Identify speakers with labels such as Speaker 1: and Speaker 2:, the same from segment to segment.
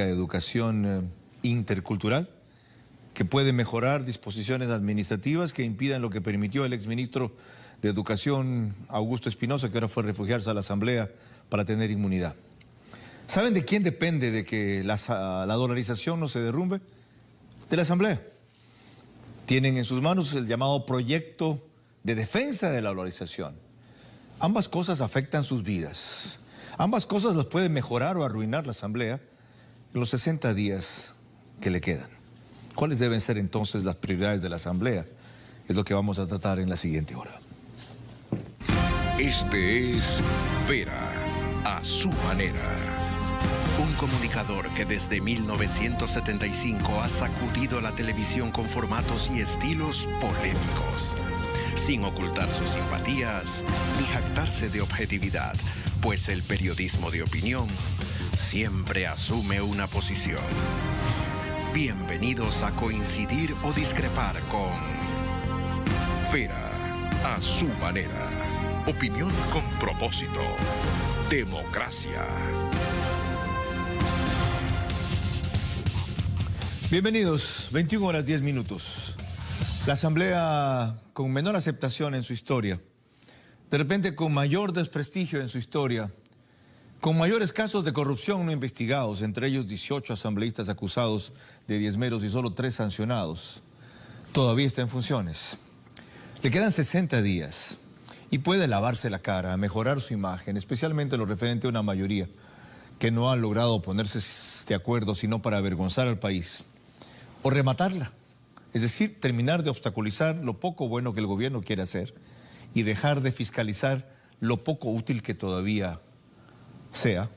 Speaker 1: de educación intercultural, que puede mejorar disposiciones administrativas que impidan lo que permitió el exministro de Educación, Augusto Espinosa, que ahora fue a refugiarse a la Asamblea para tener inmunidad. ¿Saben de quién depende de que la dolarización no se derrumbe? De la Asamblea. Tienen en sus manos el llamado proyecto de defensa de la dolarización. Ambas cosas afectan sus vidas. Ambas cosas las puede mejorar o arruinar la Asamblea en los 60 días que le quedan. ¿Cuáles deben ser entonces las prioridades de la Asamblea? Es lo que vamos a tratar en la siguiente hora.
Speaker 2: Este es Vera a su manera.
Speaker 3: Un comunicador que desde 1975 ha sacudido la televisión con formatos y estilos polémicos, sin ocultar sus simpatías ni jactarse de objetividad, pues el periodismo de opinión siempre asume una posición. Bienvenidos a coincidir o discrepar con
Speaker 2: Vera a su manera. Opinión con propósito. Democracia.
Speaker 1: Bienvenidos, 21 horas 10 minutos. La Asamblea con menor aceptación en su historia, de repente con mayor desprestigio en su historia, con mayores casos de corrupción no investigados, entre ellos 18 asambleístas acusados de diezmeros y solo 3 sancionados, todavía está en funciones. Le quedan 60 días y puede lavarse la cara, mejorar su imagen, especialmente lo referente a una mayoría que no ha logrado ponerse de acuerdo sino para avergonzar al país, o rematarla, es decir, terminar de obstaculizar lo poco bueno que el gobierno quiere hacer y dejar de fiscalizar lo poco útil que todavía sea,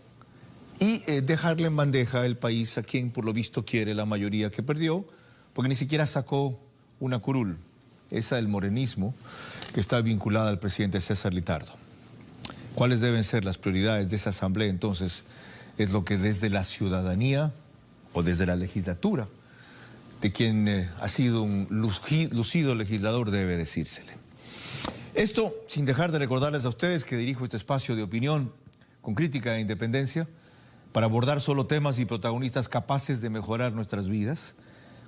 Speaker 1: y dejarle en bandeja el país a quien por lo visto quiere la mayoría que perdió, porque ni siquiera sacó una curul, esa del morenismo que está vinculada al presidente César Litardo. ¿Cuáles deben ser las prioridades de esa asamblea? Entonces, es lo que desde la ciudadanía o desde la legislatura de quien ha sido un lucido legislador debe decírsele. Esto sin dejar de recordarles a ustedes que dirijo este espacio de opinión con crítica e independencia para abordar solo temas y protagonistas capaces de mejorar nuestras vidas,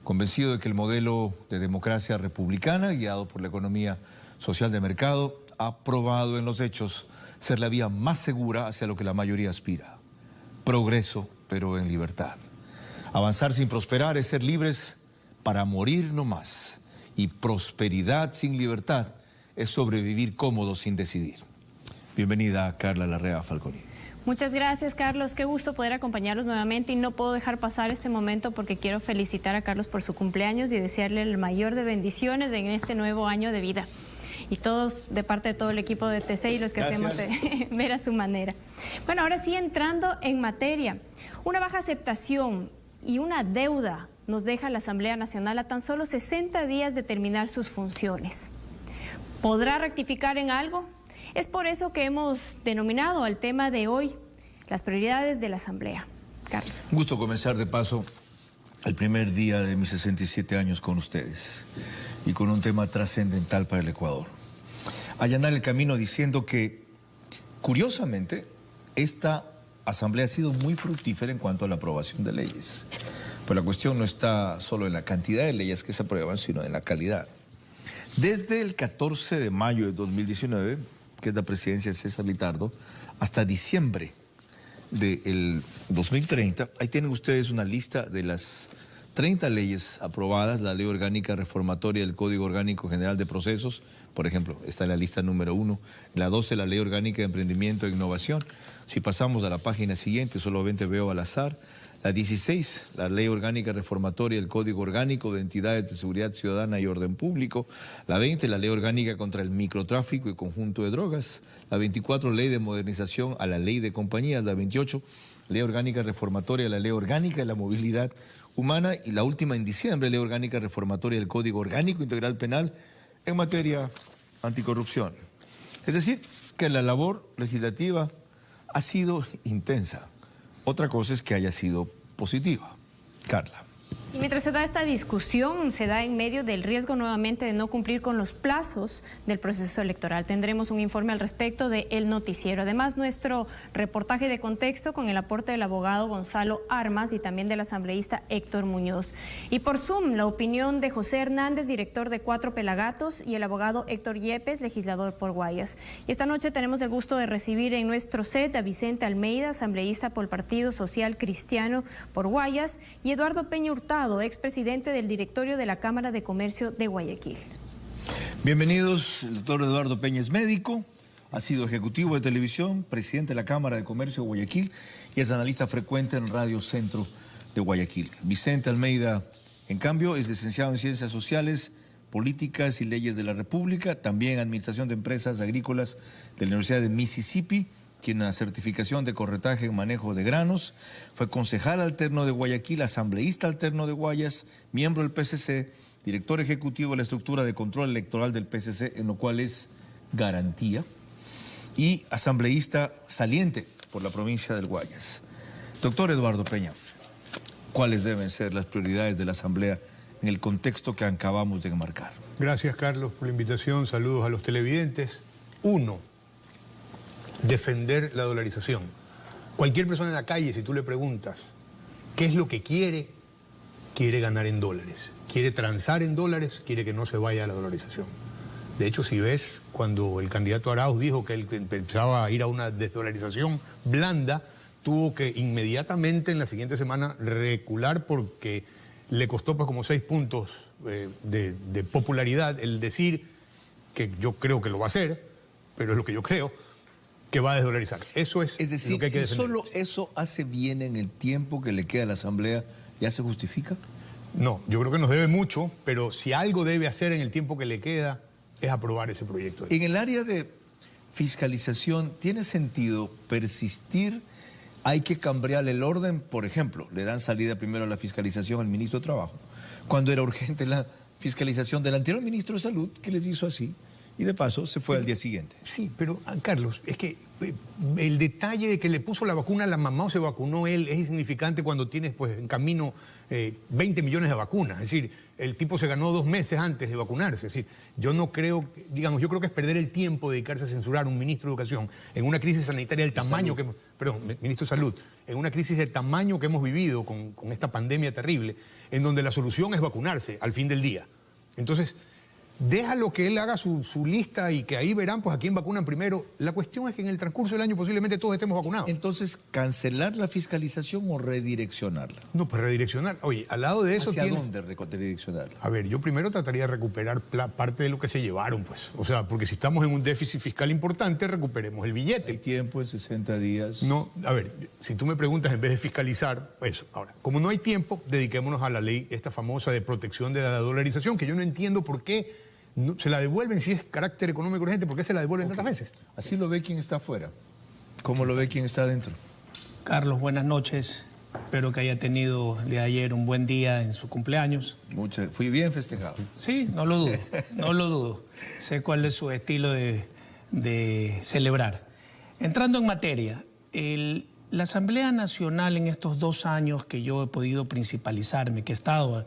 Speaker 1: convencido de que el modelo de democracia republicana, guiado por la economía social de mercado, ha probado en los hechos ser la vía más segura hacia lo que la mayoría aspira. Progreso, pero en libertad. Avanzar sin prosperar es ser libres para morir no más. Y prosperidad sin libertad es sobrevivir cómodo sin decidir. Bienvenida, Carla Larrea Falconi.
Speaker 4: Muchas gracias, Carlos. Qué gusto poder acompañarlos nuevamente y no puedo dejar pasar este momento porque quiero felicitar a Carlos por su cumpleaños y desearle el mayor de bendiciones en este nuevo año de vida. Y todos, de parte de todo el equipo de TC y los que hacemos de Ver a su manera. Bueno, ahora sí, entrando en materia. Una baja aceptación y una deuda nos deja la Asamblea Nacional a tan solo 60 días de terminar sus funciones. ¿Podrá rectificar en algo? Es por eso que hemos denominado al tema de hoy las prioridades de la Asamblea. Carlos.
Speaker 1: Un gusto comenzar de paso el primer día de mis 67 años con ustedes y con un tema trascendental para el Ecuador. Allanar el camino diciendo que, curiosamente, esta Asamblea ha sido muy fructífera en cuanto a la aprobación de leyes. Pero la cuestión no está solo en la cantidad de leyes que se aprueban, sino en la calidad. Desde el 14 de mayo de 2019, que es la presidencia de César Litardo, hasta diciembre del 2030, ahí tienen ustedes una lista de las 30 leyes aprobadas, la Ley Orgánica Reformatoria del Código Orgánico General de Procesos, por ejemplo, está en la lista número 1, la 12, la Ley Orgánica de Emprendimiento e Innovación. Si pasamos a la página siguiente, solamente veo al azar. La 16, la Ley Orgánica Reformatoria del Código Orgánico de Entidades de Seguridad Ciudadana y Orden Público. La 20, la Ley Orgánica contra el Microtráfico y Conjunto de Drogas. La 24, Ley de Modernización a la Ley de Compañías. La 28, Ley Orgánica Reformatoria a la Ley Orgánica de la Movilidad Humana. Y la última en diciembre, Ley Orgánica Reformatoria del Código Orgánico Integral Penal en materia anticorrupción. Es decir, que la labor legislativa ha sido intensa. Otra cosa es que haya sido positiva. Carla.
Speaker 4: Y mientras se da esta discusión, se da en medio del riesgo nuevamente de no cumplir con los plazos del proceso electoral. Tendremos un informe al respecto de El Noticiero. Además, nuestro reportaje de contexto con el aporte del abogado Gonzalo Armas y también del asambleísta Héctor Muñoz. Y por Zoom, la opinión de José Hernández, director de Cuatro Pelagatos, y el abogado Héctor Yepes, legislador por Guayas. Y esta noche tenemos el gusto de recibir en nuestro set a Vicente Almeida, asambleísta por el Partido Social Cristiano por Guayas, y Eduardo Peña Hurtado, expresidente del directorio de la Cámara de Comercio de Guayaquil.
Speaker 1: Bienvenidos. El doctor Eduardo Peña es médico, ha sido ejecutivo de televisión, presidente de la Cámara de Comercio de Guayaquil y es analista frecuente en Radio Centro de Guayaquil. Vicente Almeida, en cambio, es licenciado en Ciencias Sociales, Políticas y Leyes de la República, también Administración de Empresas Agrícolas de la Universidad de Mississippi, tiene una certificación de corretaje en manejo de granos, fue concejal alterno de Guayaquil, asambleísta alterno de Guayas, miembro del PCC, director ejecutivo de la estructura de control electoral del PCC, en lo cual es garantía, y asambleísta saliente por la provincia del Guayas. Doctor Eduardo Peña, ¿cuáles deben ser las prioridades de la Asamblea en el contexto que acabamos de enmarcar?
Speaker 5: Gracias, Carlos, por la invitación. Saludos a los televidentes. 1. Defender la dolarización. Cualquier persona en la calle, si tú le preguntas qué es lo que quiere ganar en dólares. Quiere transar en dólares, quiere que no se vaya a la dolarización. De hecho, si ves, cuando el candidato Arauz dijo que él empezaba a ir a una desdolarización blanda, tuvo que inmediatamente en la siguiente semana recular porque le costó pues como 6 puntos de popularidad el decir que yo creo que lo va a hacer, pero es lo que yo creo, que va a desdolarizar. Eso es
Speaker 1: decir,
Speaker 5: lo que hay que
Speaker 1: si
Speaker 5: defender.
Speaker 1: solo eso hace bien en el tiempo que le queda a la Asamblea, ¿ya se justifica?
Speaker 5: No, yo creo que nos debe mucho, pero si algo debe hacer en el tiempo que le queda es aprobar ese proyecto.
Speaker 1: En el área de fiscalización, ¿tiene sentido persistir? Hay que cambiar el orden. Por ejemplo, le dan salida primero a la fiscalización al ministro de Trabajo, cuando era urgente la fiscalización del anterior ministro de Salud, que les hizo así, y de paso se fue al día siguiente.
Speaker 5: Sí, pero Carlos, es que el detalle de que le puso la vacuna a la mamá o se vacunó él es insignificante cuando tienes pues en camino 20 millones de vacunas. Es decir, el tipo se ganó 2 meses antes de vacunarse. Es decir, yo no creo, digamos, yo creo que es perder el tiempo dedicarse a censurar a un ministro de Educación en una crisis sanitaria del tamaño que hemos, perdón, ministro de Salud, en una crisis del tamaño que hemos vivido con esta pandemia terrible, en donde la solución es vacunarse al fin del día. Entonces, déjalo que él haga su lista y que ahí verán pues a quién vacunan primero. La cuestión es que en el transcurso del año posiblemente todos estemos vacunados.
Speaker 1: Entonces, ¿cancelar la fiscalización o redireccionarla?
Speaker 5: No, pues redireccionar. Oye, al lado de eso
Speaker 1: ¿Hacia dónde redireccionarla?
Speaker 5: A ver, yo primero trataría de recuperar parte de lo que se llevaron, pues. O sea, porque si estamos en un déficit fiscal importante, recuperemos el billete.
Speaker 1: ¿Hay tiempo en 60 días?
Speaker 5: No, a ver, si tú me preguntas en vez de fiscalizar, eso. Ahora, como no hay tiempo, dediquémonos a la ley esta famosa de protección de la dolarización, que yo no entiendo por qué no, se la devuelven si es carácter económico urgente, ¿por qué se la devuelven tantas veces?
Speaker 1: Así lo ve quien está afuera. ¿Cómo lo ve quien está adentro?
Speaker 6: Carlos, buenas noches. Espero que haya tenido de ayer un buen día en su cumpleaños.
Speaker 1: Fui bien festejado.
Speaker 6: Sí, no lo dudo, no lo dudo. Sé cuál es su estilo de celebrar. Entrando en materia, la Asamblea Nacional en estos 2 años que yo he podido principalizarme, que he estado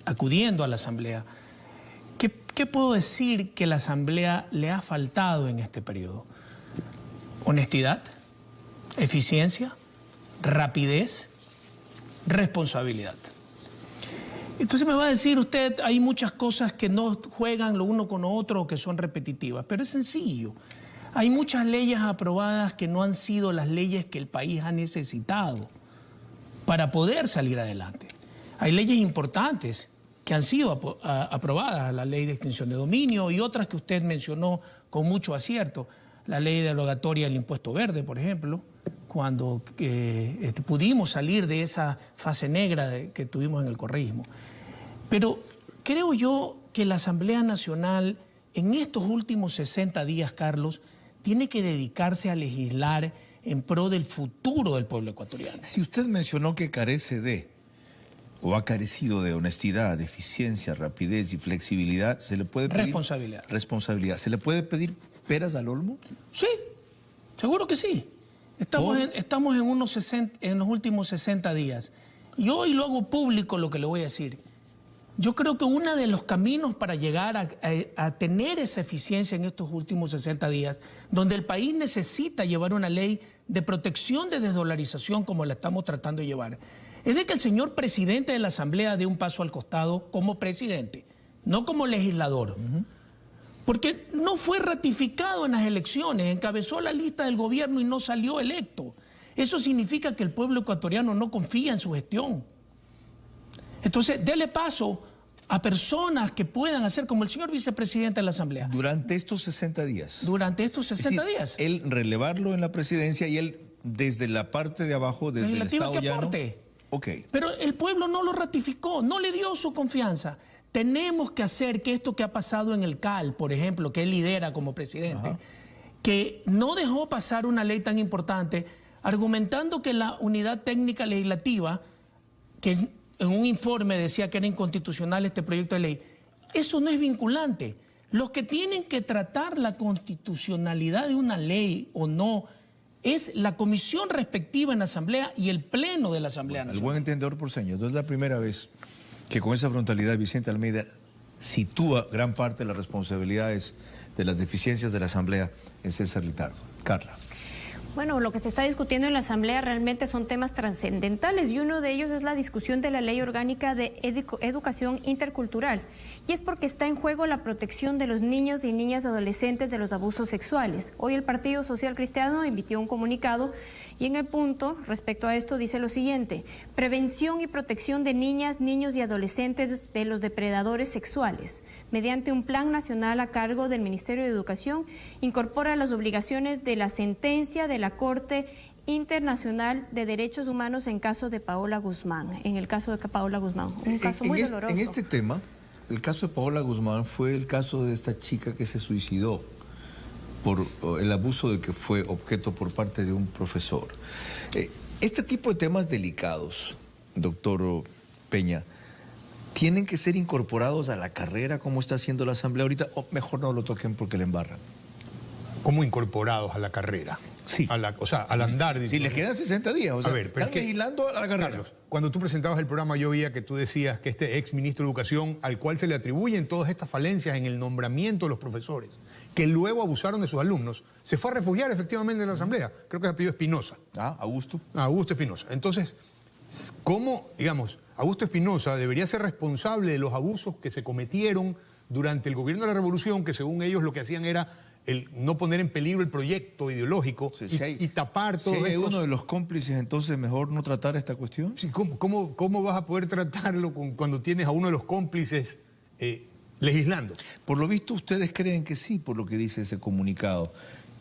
Speaker 6: acudiendo a la Asamblea, ¿qué puedo decir que la Asamblea le ha faltado en este periodo? Honestidad, eficiencia, rapidez, responsabilidad. Entonces me va a decir usted, hay muchas cosas que no juegan lo uno con lo otro o que son repetitivas, pero es sencillo. Hay muchas leyes aprobadas que no han sido las leyes que el país ha necesitado para poder salir adelante. Hay leyes importantes que han sido aprobadas, la ley de extinción de dominio y otras que usted mencionó con mucho acierto, la ley derogatoria del impuesto verde, por ejemplo, cuando pudimos salir de esa fase negra que tuvimos en el correísmo. Pero creo yo que la Asamblea Nacional en estos últimos 60 días, Carlos, tiene que dedicarse a legislar en pro del futuro del pueblo ecuatoriano.
Speaker 1: Si usted mencionó que carece de, o ha carecido de honestidad, de eficiencia, rapidez y flexibilidad, ¿se le puede pedir?
Speaker 6: Responsabilidad.
Speaker 1: Responsabilidad. ¿Se le puede pedir peras al olmo?
Speaker 6: Sí, seguro que sí. Estamos en los últimos 60 días y hoy lo hago público lo que le voy a decir. Yo creo que uno de los caminos para llegar a tener esa eficiencia en estos últimos 60 días, donde el país necesita llevar una ley de protección de desdolarización como la estamos tratando de llevar, es de que el señor presidente de la Asamblea dé un paso al costado como presidente, no como legislador. Porque no fue ratificado en las elecciones, encabezó la lista del gobierno y no salió electo. Eso significa que el pueblo ecuatoriano no confía en su gestión. Entonces, dele paso a personas que puedan hacer como el señor vicepresidente de la Asamblea.
Speaker 1: Durante estos 60 días.
Speaker 6: Durante estos 60 días.
Speaker 1: Él relevarlo en la presidencia y él desde la parte de abajo, desde el Estado llano. Okay.
Speaker 6: Pero el pueblo no lo ratificó, no le dio su confianza. Tenemos que hacer que esto que ha pasado en el CAL, por ejemplo, que él lidera como presidente, que no dejó pasar una ley tan importante, argumentando que la unidad técnica legislativa, que en un informe decía que era inconstitucional este proyecto de ley, eso no es vinculante. Los que tienen que tratar la constitucionalidad de una ley o no es la comisión respectiva en la Asamblea y el Pleno de la Asamblea Nacional.
Speaker 1: El buen entendedor por señas. No es la primera vez que con esa frontalidad Vicente Almeida sitúa gran parte de las responsabilidades de las deficiencias de la Asamblea en César Litardo. Carla.
Speaker 4: Bueno, lo que se está discutiendo en la Asamblea realmente son temas trascendentales y uno de ellos es la discusión de la Ley Orgánica de Educación Intercultural. Y es porque está en juego la protección de los niños y niñas adolescentes de los abusos sexuales. Hoy el Partido Social Cristiano emitió un comunicado y en el punto respecto a esto dice lo siguiente: prevención y protección de niñas, niños y adolescentes de los depredadores sexuales. Mediante un plan nacional a cargo del Ministerio de Educación, incorpora las obligaciones de la sentencia de la Corte Internacional de Derechos Humanos en caso de Paola Guzmán. En el caso de Paola Guzmán, un caso muy doloroso.
Speaker 1: En este tema, el caso de Paola Guzmán fue el caso de esta chica que se suicidó por el abuso de que fue objeto por parte de un profesor. Este tipo de temas delicados, doctor Peña, ¿tienen que ser incorporados a la carrera como está haciendo la Asamblea ahorita o mejor no lo toquen porque le embarran?
Speaker 5: ¿Cómo incorporados a la carrera?
Speaker 1: Sí.
Speaker 5: O sea, al andar.
Speaker 1: Si les quedan 60 días, o sea, están legislando a la carrera.
Speaker 5: Carlos, cuando tú presentabas el programa yo oía que tú decías que este ex ministro de Educación, al cual se le atribuyen todas estas falencias en el nombramiento de los profesores, que luego abusaron de sus alumnos, se fue a refugiar efectivamente en la Asamblea. Creo que se apellidó Espinosa.
Speaker 1: Augusto.
Speaker 5: Augusto Espinosa. Entonces, ¿cómo, digamos, Augusto Espinosa debería ser responsable de los abusos que se cometieron durante el gobierno de la Revolución, que según ellos lo que hacían era el no poner en peligro el proyecto ideológico y tapar todo esto?
Speaker 1: Si hay uno de los cómplices, entonces mejor no tratar esta cuestión.
Speaker 5: Sí, ¿cómo vas a poder tratarlo cuando tienes a uno de los cómplices legislando?
Speaker 1: Por lo visto ustedes creen que sí, por lo que dice ese comunicado.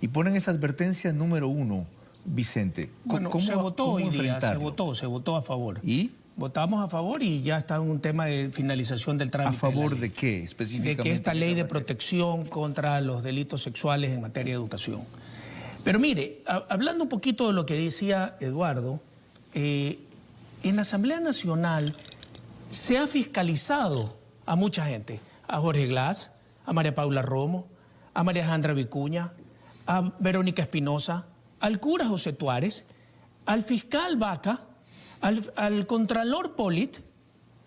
Speaker 1: Y ponen esa advertencia número 1, Vicente.
Speaker 6: Bueno, se votó hoy día, se votó a favor.
Speaker 1: ¿Y?
Speaker 6: Votamos a favor y ya está en un tema de finalización del trámite.
Speaker 1: ¿A favor de qué específicamente?
Speaker 6: De que esta ley de protección contra los delitos sexuales en materia de educación. Pero mire, hablando un poquito de lo que decía Eduardo, en la Asamblea Nacional se ha fiscalizado a mucha gente. A Jorge Glass, a María Paula Romo, a María Alejandra Vicuña, a Verónica Espinosa, al cura José Tuárez, al fiscal Vaca, al contralor Polit,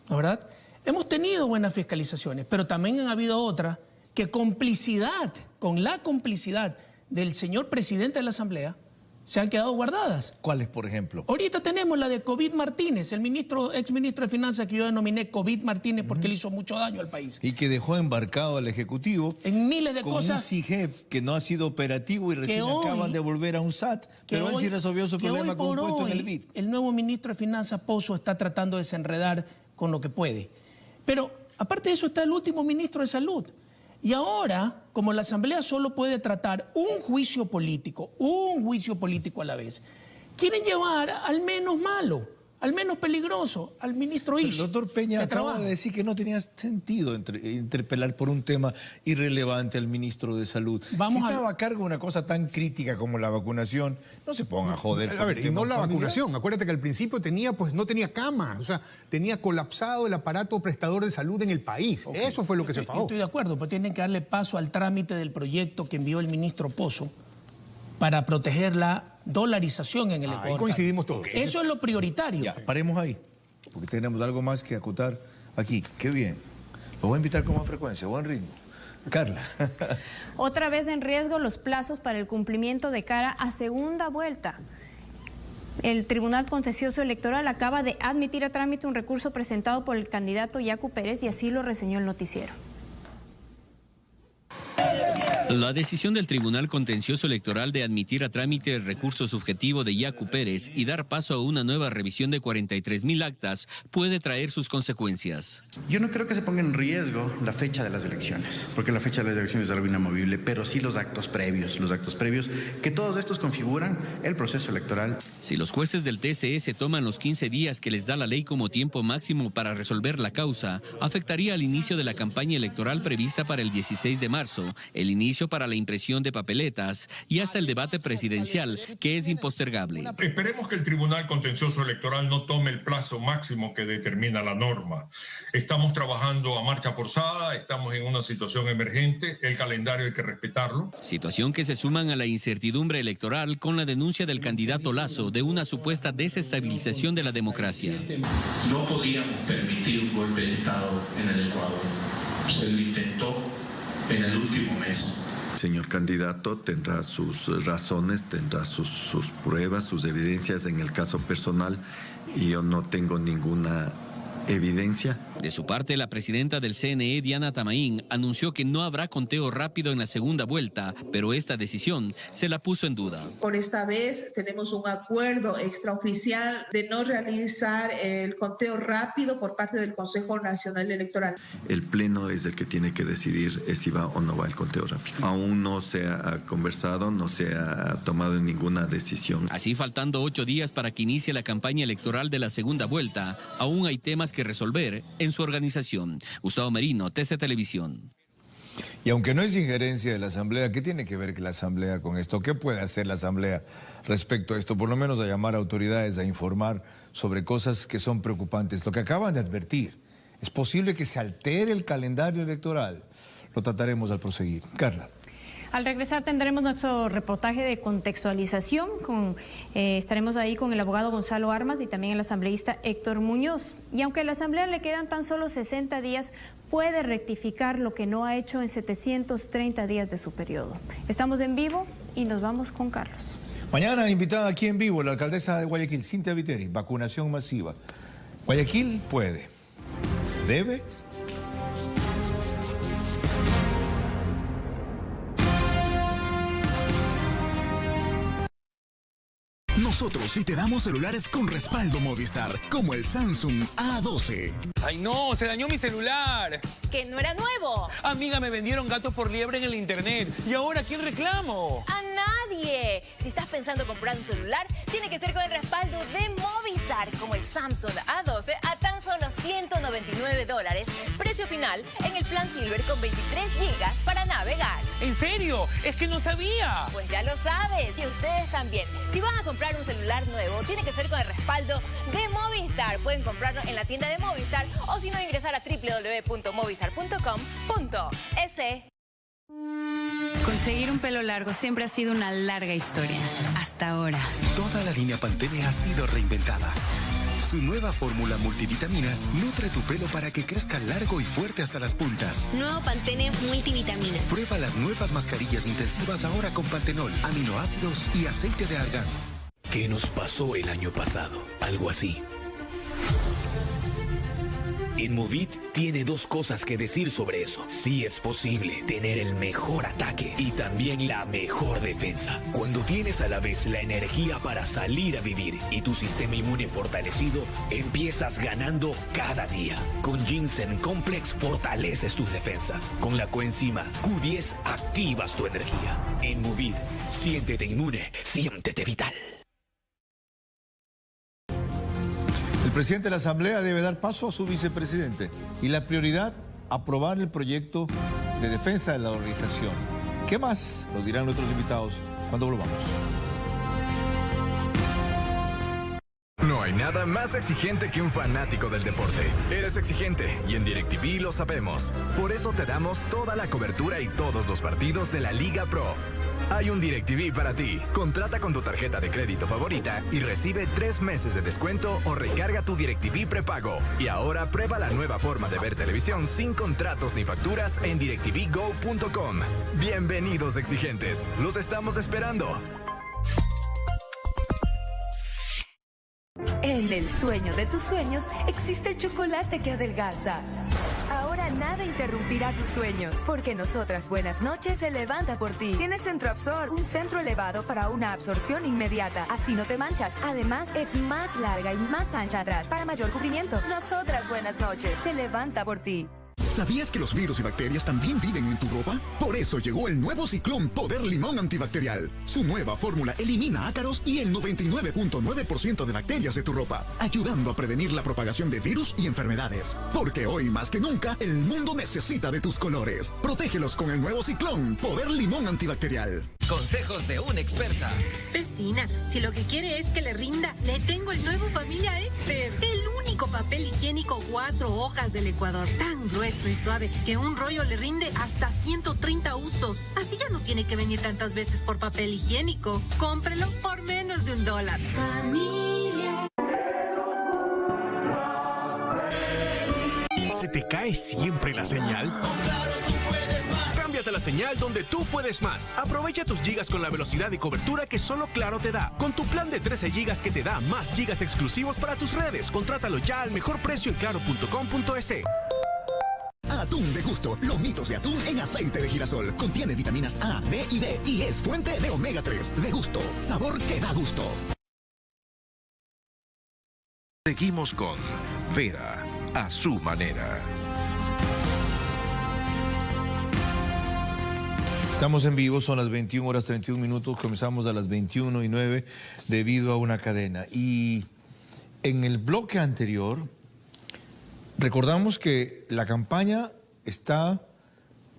Speaker 6: ¿no, verdad? Hemos tenido buenas fiscalizaciones, pero también han habido otras que con la complicidad del señor presidente de la Asamblea, se han quedado guardadas.
Speaker 1: ¿Cuáles, por ejemplo?
Speaker 6: Ahorita tenemos la de COVID Martínez, el ex ministro de Finanzas que yo denominé COVID Martínez porque le hizo mucho daño al país.
Speaker 1: Y que dejó embarcado al Ejecutivo
Speaker 6: en miles de
Speaker 1: con
Speaker 6: cosas.
Speaker 1: Un CIGEF que no ha sido operativo y recién acaban de volver a un SAT, pero él sí resolvió su problema con un puesto en el BID.
Speaker 6: El nuevo ministro de Finanzas, Pozo, está tratando de desenredar con lo que puede. Pero aparte de eso está el último ministro de Salud. Y ahora, como la Asamblea solo puede tratar un juicio político a la vez, quieren llevar al menos malo, al menos peligroso, al ministro Isch.
Speaker 1: El doctor Peña acaba de decir que no tenía sentido interpelar por un tema irrelevante al ministro de Salud. Estaba a cargo de una cosa tan crítica como la vacunación. No se ponga a joder.
Speaker 5: A ver, y no la vacunación. Acuérdate que al principio no tenía cama. O sea, tenía colapsado el aparato prestador de salud en el país. Okay. Eso fue lo que se pagó.
Speaker 6: Estoy de acuerdo, pero tienen que darle paso al trámite del proyecto que envió el ministro Pozo para proteger la dolarización en el Ecuador.
Speaker 5: Ahí coincidimos todos.
Speaker 6: Eso es lo prioritario.
Speaker 1: Ya, paremos ahí. porque tenemos algo más que acotar aquí. Qué bien. Lo voy a invitar con más frecuencia, buen ritmo. Carla.
Speaker 4: Otra vez en riesgo los plazos para el cumplimiento de cara a segunda vuelta. El Tribunal Contencioso Electoral acaba de admitir a trámite un recurso presentado por el candidato Yacu Pérez y así lo reseñó el noticiero.
Speaker 7: La decisión del Tribunal Contencioso Electoral de admitir a trámite el recurso subjetivo de Yacu Pérez y dar paso a una nueva revisión de 43.000 actas puede traer sus consecuencias.
Speaker 8: Yo no creo que se ponga en riesgo la fecha de las elecciones, porque la fecha de las elecciones es algo inamovible, pero sí los actos previos, que todos estos configuran el proceso electoral.
Speaker 7: Si los jueces del TSE se toman los 15 días que les da la ley como tiempo máximo para resolver la causa, afectaría al inicio de la campaña electoral prevista para el 16 de marzo, el inicio para la impresión de papeletas y hasta el debate presidencial, que es impostergable.
Speaker 9: Esperemos que el Tribunal Contencioso Electoral no tome el plazo máximo que determina la norma. Estamos trabajando a marcha forzada, estamos en una situación emergente, el calendario hay que respetarlo.
Speaker 7: Situación que se suman a la incertidumbre electoral con la denuncia del candidato Lasso de una supuesta desestabilización de la democracia.
Speaker 10: No podíamos permitir un golpe de Estado en el Ecuador. Se lo intentó en el último mes.
Speaker 11: Señor candidato tendrá sus razones, tendrá sus pruebas, sus evidencias en el caso personal, y yo no tengo ninguna evidencia.
Speaker 7: De su parte, la presidenta del CNE, Diana Tamaín, anunció que no habrá conteo rápido en la segunda vuelta, pero esta decisión se la puso en duda.
Speaker 12: Por esta vez tenemos un acuerdo extraoficial de no realizar el conteo rápido por parte del Consejo Nacional Electoral.
Speaker 11: El Pleno es el que tiene que decidir si va o no va el conteo rápido. Aún no se ha conversado, no se ha tomado ninguna decisión.
Speaker 7: Así, faltando 8 días para que inicie la campaña electoral de la segunda vuelta, aún hay temas que resolver en su organización. Gustavo Merino, TC Televisión.
Speaker 1: Y aunque no es injerencia de la Asamblea, ¿qué tiene que ver la Asamblea con esto? ¿Qué puede hacer la Asamblea respecto a esto? Por lo menos a llamar a autoridades a informar sobre cosas que son preocupantes. Lo que acaban de advertir, ¿es posible que se altere el calendario electoral? Lo trataremos al proseguir. Carla.
Speaker 4: Al regresar tendremos nuestro reportaje de contextualización. Estaremos ahí con el abogado Gonzalo Armas y también el asambleísta Héctor Muñoz. Y aunque a la Asamblea le quedan tan solo 60 días, puede rectificar lo que no ha hecho en 730 días de su periodo. Estamos en vivo y nos vamos con Carlos.
Speaker 1: Mañana invitada aquí en vivo la alcaldesa de Guayaquil, Cintia Viteri, vacunación masiva. Guayaquil puede, debe.
Speaker 13: Nosotros sí te damos celulares con respaldo Movistar, como el Samsung A12.
Speaker 14: ¡Ay no! ¡Se dañó mi celular!
Speaker 15: ¡Que no era nuevo!
Speaker 14: Amiga, me vendieron gatos por liebre en el internet. ¿Y ahora a quién reclamo?
Speaker 15: ¡A nadie! Si estás pensando comprar un celular, tiene que ser con el respaldo de Movistar, como el Samsung A12 a tan solo $199. Precio final en el plan Silver con 23 GB para navegar.
Speaker 14: ¿En serio? ¡Es que no sabía!
Speaker 15: Pues ya lo sabes, y ustedes también. Si van a comprar un celular nuevo, tiene que ser con el respaldo de Movistar. Pueden comprarlo en la tienda de Movistar o si no, ingresar a www.movistar.com.es.
Speaker 16: Conseguir un pelo largo siempre ha sido una larga historia. Hasta ahora.
Speaker 13: Toda la línea Pantene ha sido reinventada. Su nueva fórmula multivitaminas nutre tu pelo para que crezca largo y fuerte hasta las puntas.
Speaker 16: Nuevo Pantene multivitaminas.
Speaker 13: Prueba las nuevas mascarillas intensivas ahora con pantenol, aminoácidos y aceite de argán.
Speaker 17: ¿Qué nos pasó el año pasado? Algo así. Inmovid tiene dos cosas que decir sobre eso. Sí es posible tener el mejor ataque y también la mejor defensa. Cuando tienes a la vez la energía para salir a vivir y tu sistema inmune fortalecido, empiezas ganando cada día. Con Ginseng Complex fortaleces tus defensas. Con la coenzima Q10 activas tu energía. Inmovid, siéntete inmune, siéntete vital.
Speaker 1: El presidente de la Asamblea debe dar paso a su vicepresidente y la prioridad, aprobar el proyecto de defensa de la organización. ¿Qué más? Lo dirán nuestros invitados cuando volvamos.
Speaker 18: No hay nada más exigente que un fanático del deporte. Eres exigente y en DirecTV lo sabemos. Por eso te damos toda la cobertura y todos los partidos de la Liga Pro. Hay un DirecTV para ti. Contrata con tu tarjeta de crédito favorita y recibe 3 meses de descuento o recarga tu DirecTV prepago. Y ahora prueba la nueva forma de ver televisión sin contratos ni facturas en directvgo.com. Bienvenidos, exigentes. Los estamos esperando.
Speaker 19: En el sueño de tus sueños existe el chocolate que adelgaza. Ahora nada interrumpirá tus sueños, porque Nosotras Buenas Noches se levanta por ti. Tienes Centroabsorb, un centro elevado para una absorción inmediata. Así no te manchas. Además, es más larga y más ancha atrás para mayor cubrimiento. Nosotras Buenas Noches se levanta por ti.
Speaker 20: ¿Sabías que los virus y bacterias también viven en tu ropa? Por eso llegó el nuevo Ciclón Poder Limón Antibacterial. Su nueva fórmula elimina ácaros y el 99.9% de bacterias de tu ropa, ayudando a prevenir la propagación de virus y enfermedades. Porque hoy más que nunca, el mundo necesita de tus colores. Protégelos con el nuevo Ciclón Poder Limón Antibacterial.
Speaker 21: Consejos de una experta.
Speaker 22: Vecina, si lo que quiere es que le rinda, le tengo el nuevo Familia Exter. El único papel higiénico 4 hojas del Ecuador, tan grueso y suave que un rollo le rinde hasta 130 usos. Así ya no tiene que venir tantas veces por papel higiénico. Cómprelo por menos de $1. Familia.
Speaker 23: ¿Se te cae siempre la señal? Cámbiate la señal donde tú puedes más. Aprovecha tus gigas con la velocidad y cobertura que solo Claro te da. Con tu plan de 13 gigas que te da más gigas exclusivos para tus redes. Contrátalo ya al mejor precio en claro.com.es.
Speaker 20: Atún de gusto, lomitos de atún en aceite de girasol. Contiene vitaminas A, B y D y es fuente de omega 3. De gusto, sabor que da gusto.
Speaker 2: Seguimos con Vera a su manera.
Speaker 1: Estamos en vivo, son las 21:31. Comenzamos a las 21:09 debido a una cadena. Y en el bloque anterior recordamos que la campaña está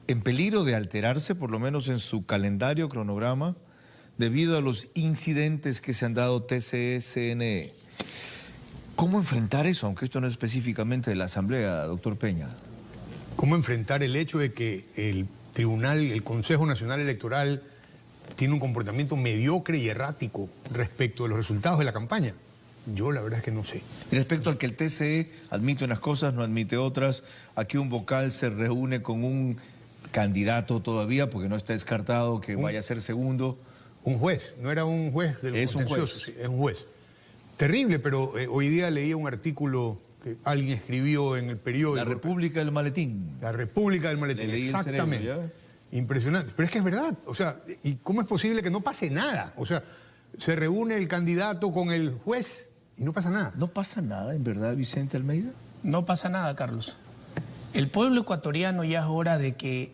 Speaker 1: en peligro de alterarse, por lo menos en su calendario, cronograma, debido a los incidentes que se han dado TCE, CNE. ¿Cómo enfrentar eso, aunque esto no es específicamente de la Asamblea, doctor Peña?
Speaker 5: ¿Cómo enfrentar el hecho de que el Tribunal, el Consejo Nacional Electoral, tiene un comportamiento mediocre y errático respecto de los resultados de la campaña? Yo la verdad es que no sé.
Speaker 1: Y respecto al que el TCE admite unas cosas, no admite otras, aquí un vocal se reúne con un candidato todavía, porque no está descartado que vaya a ser segundo.
Speaker 5: Un juez, no era un juez del contencioso, sí, es un juez. Terrible, pero hoy día leía un artículo que alguien escribió en el periódico.
Speaker 1: La República del Maletín.
Speaker 5: La República del Maletín, exactamente. Cerebro, impresionante. Pero es que es verdad, o sea, ¿y cómo es posible que no pase nada? O sea, se reúne el candidato con el juez y no pasa nada.
Speaker 1: ¿No pasa nada, en verdad, Vicente Almeida?
Speaker 6: No pasa nada, Carlos. El pueblo ecuatoriano ya es hora de que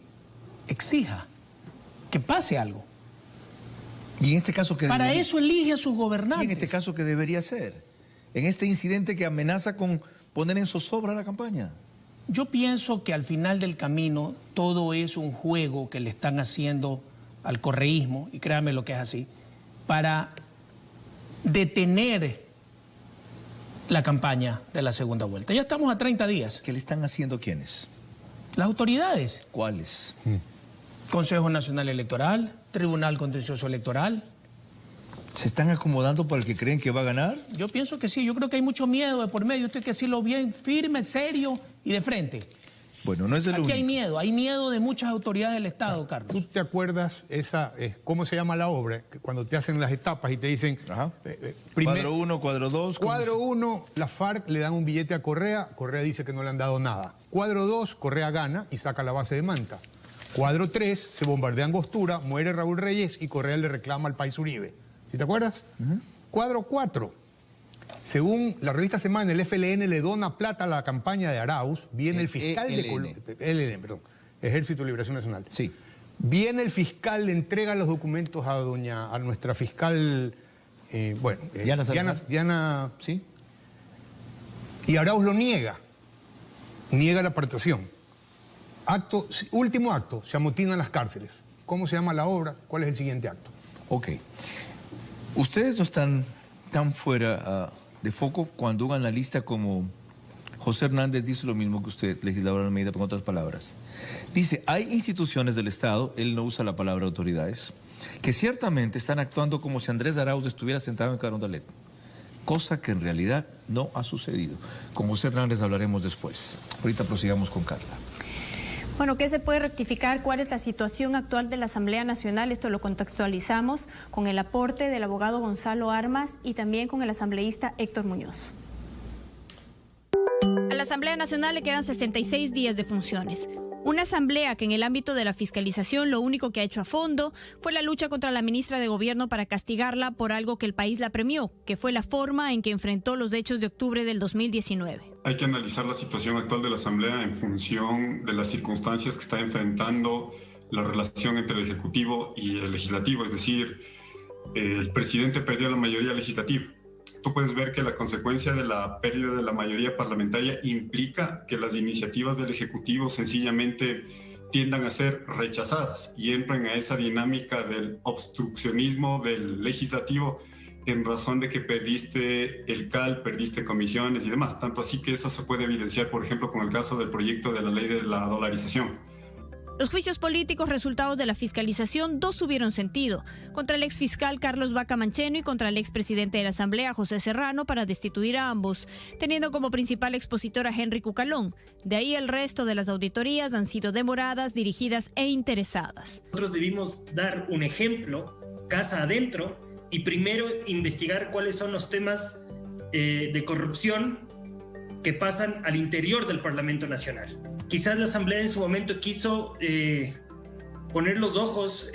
Speaker 6: exija que pase algo.
Speaker 1: ¿Y en este caso qué
Speaker 6: Para
Speaker 1: debería?
Speaker 6: eso elige a sus gobernantes.
Speaker 1: ¿Y en este caso qué debería ser? En este incidente que amenaza con poner en zozobra la campaña.
Speaker 6: Yo pienso que al final del camino todo es un juego que le están haciendo al correísmo, y créanme lo que es así, para detener la campaña de la segunda vuelta. Ya estamos a 30 días.
Speaker 1: ¿Qué le están haciendo quiénes?
Speaker 6: Las autoridades.
Speaker 1: ¿Cuáles?
Speaker 6: Consejo Nacional Electoral, Tribunal Contencioso Electoral.
Speaker 1: ¿Se están acomodando para el que creen que va a ganar?
Speaker 6: Yo pienso que sí, yo creo que hay mucho miedo de por medio, esto hay que decirlo bien, firme, serio y de frente.
Speaker 1: Bueno, no es de lo
Speaker 6: Aquí
Speaker 1: único.
Speaker 6: hay miedo de muchas autoridades del Estado, Carlos.
Speaker 5: ¿Tú te acuerdas cómo se llama la obra? Cuando te hacen las etapas y te dicen...
Speaker 1: Cuadro 1, cuadro 2...
Speaker 5: Cuadro 1, la FARC le dan un billete a Correa, Correa dice que no le han dado nada. Cuadro 2, Correa gana y saca la base de Manta. Cuadro 3, se bombardea Angostura, muere Raúl Reyes y Correa le reclama al país Uribe. ¿Sí te acuerdas? Cuadro 4. Según la revista Semana, el FLN le dona plata a la campaña de Arauz. Viene el fiscal de Colombia. Ejército de Liberación Nacional.
Speaker 1: Sí.
Speaker 5: Viene el fiscal, le entrega los documentos a nuestra fiscal, Diana.
Speaker 1: Sí.
Speaker 5: Y Arauz lo niega. Niega la apartación. Último acto, se amotinan las cárceles. ¿Cómo se llama la obra? ¿Cuál es el siguiente acto?
Speaker 1: Ok. Ustedes no están tan fuera de foco cuando un analista como José Hernández dice lo mismo que usted, legislador Almeida, con otras palabras. Dice, hay instituciones del Estado, él no usa la palabra autoridades, que ciertamente están actuando como si Andrés Arauz estuviera sentado en Carondelet, cosa que en realidad no ha sucedido. Con José Hernández hablaremos después. Ahorita prosigamos con Carla.
Speaker 4: Bueno, ¿qué se puede rectificar? ¿Cuál es la situación actual de la Asamblea Nacional? Esto lo contextualizamos con el aporte del abogado Gonzalo Armas y también con el asambleísta Héctor Muñoz. A la Asamblea Nacional le quedan 66 días de funciones. Una asamblea que en el ámbito de la fiscalización lo único que ha hecho a fondo fue la lucha contra la ministra de Gobierno para castigarla por algo que el país la premió, que fue la forma en que enfrentó los hechos de octubre del 2019.
Speaker 3: Hay que analizar la situación actual de la Asamblea en función de las circunstancias que está enfrentando la relación entre el Ejecutivo y el Legislativo, es decir, el presidente perdió la mayoría legislativa. Tú puedes ver que la consecuencia de la pérdida de la mayoría parlamentaria implica que las iniciativas del Ejecutivo sencillamente tiendan a ser rechazadas y entran a esa dinámica del obstruccionismo del Legislativo en razón de que perdiste el CAL, perdiste comisiones y demás. Tanto así que eso se puede evidenciar, por ejemplo, con el caso del proyecto de la ley de la dolarización.
Speaker 4: Los juicios políticos resultados de la fiscalización, dos tuvieron sentido, contra el exfiscal Carlos Vaca Mancheno y contra el expresidente de la Asamblea, José Serrano, para destituir a ambos, teniendo como principal expositor a Henry Cucalón. De ahí el resto de las auditorías han sido demoradas, dirigidas e interesadas.
Speaker 8: Nosotros debimos dar un ejemplo, casa adentro, y primero investigar cuáles son los temas de corrupción que pasan al interior del Parlamento Nacional. Quizás la Asamblea en su momento quiso poner los ojos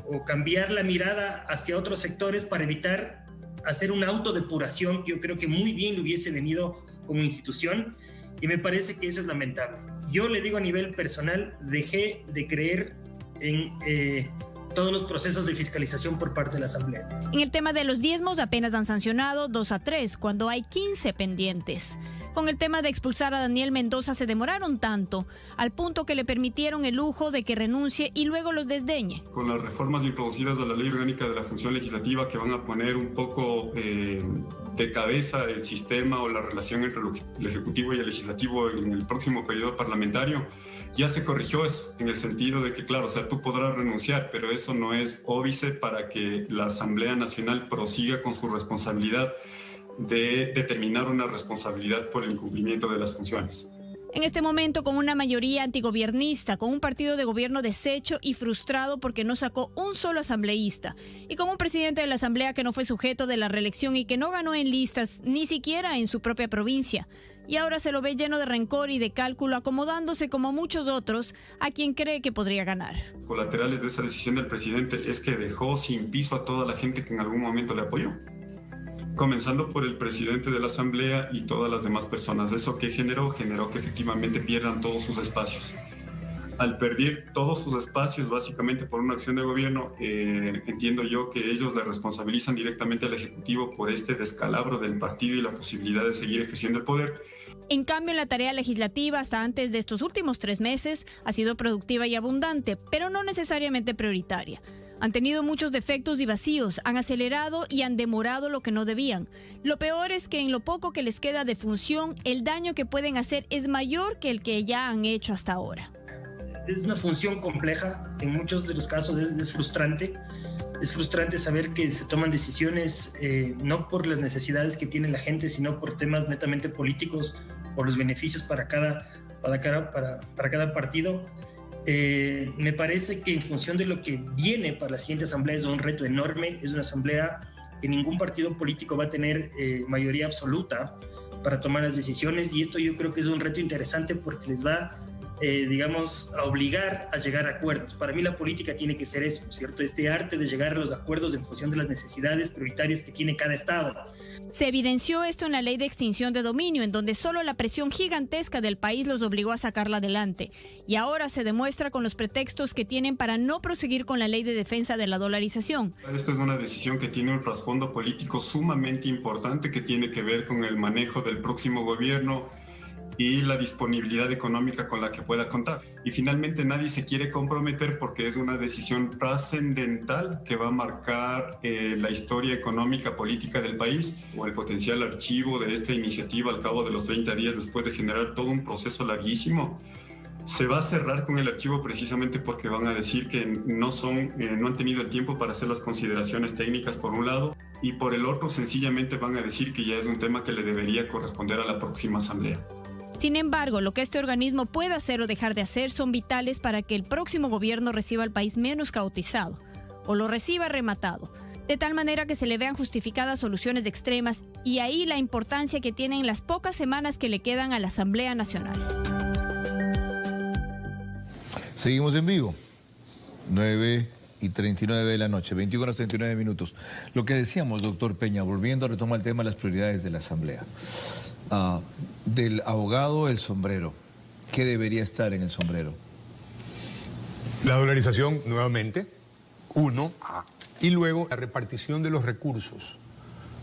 Speaker 8: o cambiar la mirada hacia otros sectores para evitar hacer una autodepuración que yo creo que muy bien le hubiese venido como institución, y me parece que eso es lamentable. Yo le digo a nivel personal, dejé de creer en todos los procesos de fiscalización por parte de la Asamblea.
Speaker 4: En el tema de los diezmos apenas han sancionado 2 a 3, cuando hay 15 pendientes. Con el tema de expulsar a Daniel Mendoza se demoraron tanto, al punto que le permitieron el lujo de que renuncie y luego los desdeñe.
Speaker 3: Con las reformas introducidas a la Ley Orgánica de la Función Legislativa, que van a poner un poco de cabeza el sistema o la relación entre el Ejecutivo y el Legislativo en el próximo periodo parlamentario, ya se corrigió eso, en el sentido de que, claro, o sea, tú podrás renunciar, pero eso no es óbice para que la Asamblea Nacional prosiga con su responsabilidad de determinar una responsabilidad por el incumplimiento de las funciones.
Speaker 4: En este momento, con una mayoría antigobiernista, con un partido de gobierno deshecho y frustrado porque no sacó un solo asambleísta, y con un presidente de la Asamblea que no fue sujeto de la reelección y que no ganó en listas, ni siquiera en su propia provincia, y ahora se lo ve lleno de rencor y de cálculo, acomodándose como muchos otros a quien cree que podría ganar.
Speaker 3: Colaterales de esa decisión del presidente es que dejó sin piso a toda la gente que en algún momento le apoyó, comenzando por el presidente de la Asamblea y todas las demás personas. ¿Eso qué generó? Generó que efectivamente pierdan todos sus espacios. Al perder todos sus espacios, básicamente por una acción de gobierno, entiendo yo que ellos le responsabilizan directamente al Ejecutivo por este descalabro del partido y la posibilidad de seguir ejerciendo el poder.
Speaker 4: En cambio, la tarea legislativa hasta antes de estos últimos 3 meses ha sido productiva y abundante, pero no necesariamente prioritaria. Han tenido muchos defectos y vacíos, han acelerado y han demorado lo que no debían. Lo peor es que en lo poco que les queda de función, el daño que pueden hacer es mayor que el que ya han hecho hasta ahora.
Speaker 8: Es una función compleja, en muchos de los casos es frustrante. Es frustrante saber que se toman decisiones no por las necesidades que tiene la gente, sino por temas netamente políticos, por los beneficios para cada partido. Me parece que en función de lo que viene para la siguiente asamblea es un reto enorme. Es una asamblea que ningún partido político va a tener mayoría absoluta para tomar las decisiones, y esto yo creo que es un reto interesante porque les va a obligar a llegar a acuerdos. Para mí la política tiene que ser eso, ¿cierto? Este arte de llegar a los acuerdos en función de las necesidades prioritarias que tiene cada estado.
Speaker 4: Se evidenció esto en la ley de extinción de dominio, en donde solo la presión gigantesca del país los obligó a sacarla adelante. Y ahora se demuestra con los pretextos que tienen para no proseguir con la ley de defensa de la dolarización.
Speaker 3: Esta es una decisión que tiene un trasfondo político sumamente importante que tiene que ver con el manejo del próximo gobierno y la disponibilidad económica con la que pueda contar. Y finalmente nadie se quiere comprometer porque es una decisión trascendental que va a marcar la historia económica, política del país, o el potencial archivo de esta iniciativa al cabo de los 30 días después de generar todo un proceso larguísimo. Se va a cerrar con el archivo precisamente porque van a decir que no han tenido el tiempo para hacer las consideraciones técnicas por un lado, y por el otro sencillamente van a decir que ya es un tema que le debería corresponder a la próxima asamblea.
Speaker 4: Sin embargo, lo que este organismo puede hacer o dejar de hacer son vitales para que el próximo gobierno reciba al país menos caotizado o lo reciba rematado, de tal manera que se le vean justificadas soluciones extremas, y ahí la importancia que tienen las pocas semanas que le quedan a la Asamblea Nacional.
Speaker 1: Seguimos en vivo, 9:39 de la noche, 21 horas 39 minutos. Lo que decíamos, doctor Peña, volviendo a retomar el tema de las prioridades de la Asamblea. Del abogado, el sombrero. ¿Qué debería estar en el sombrero?
Speaker 5: La dolarización, nuevamente, uno, y luego la repartición de los recursos.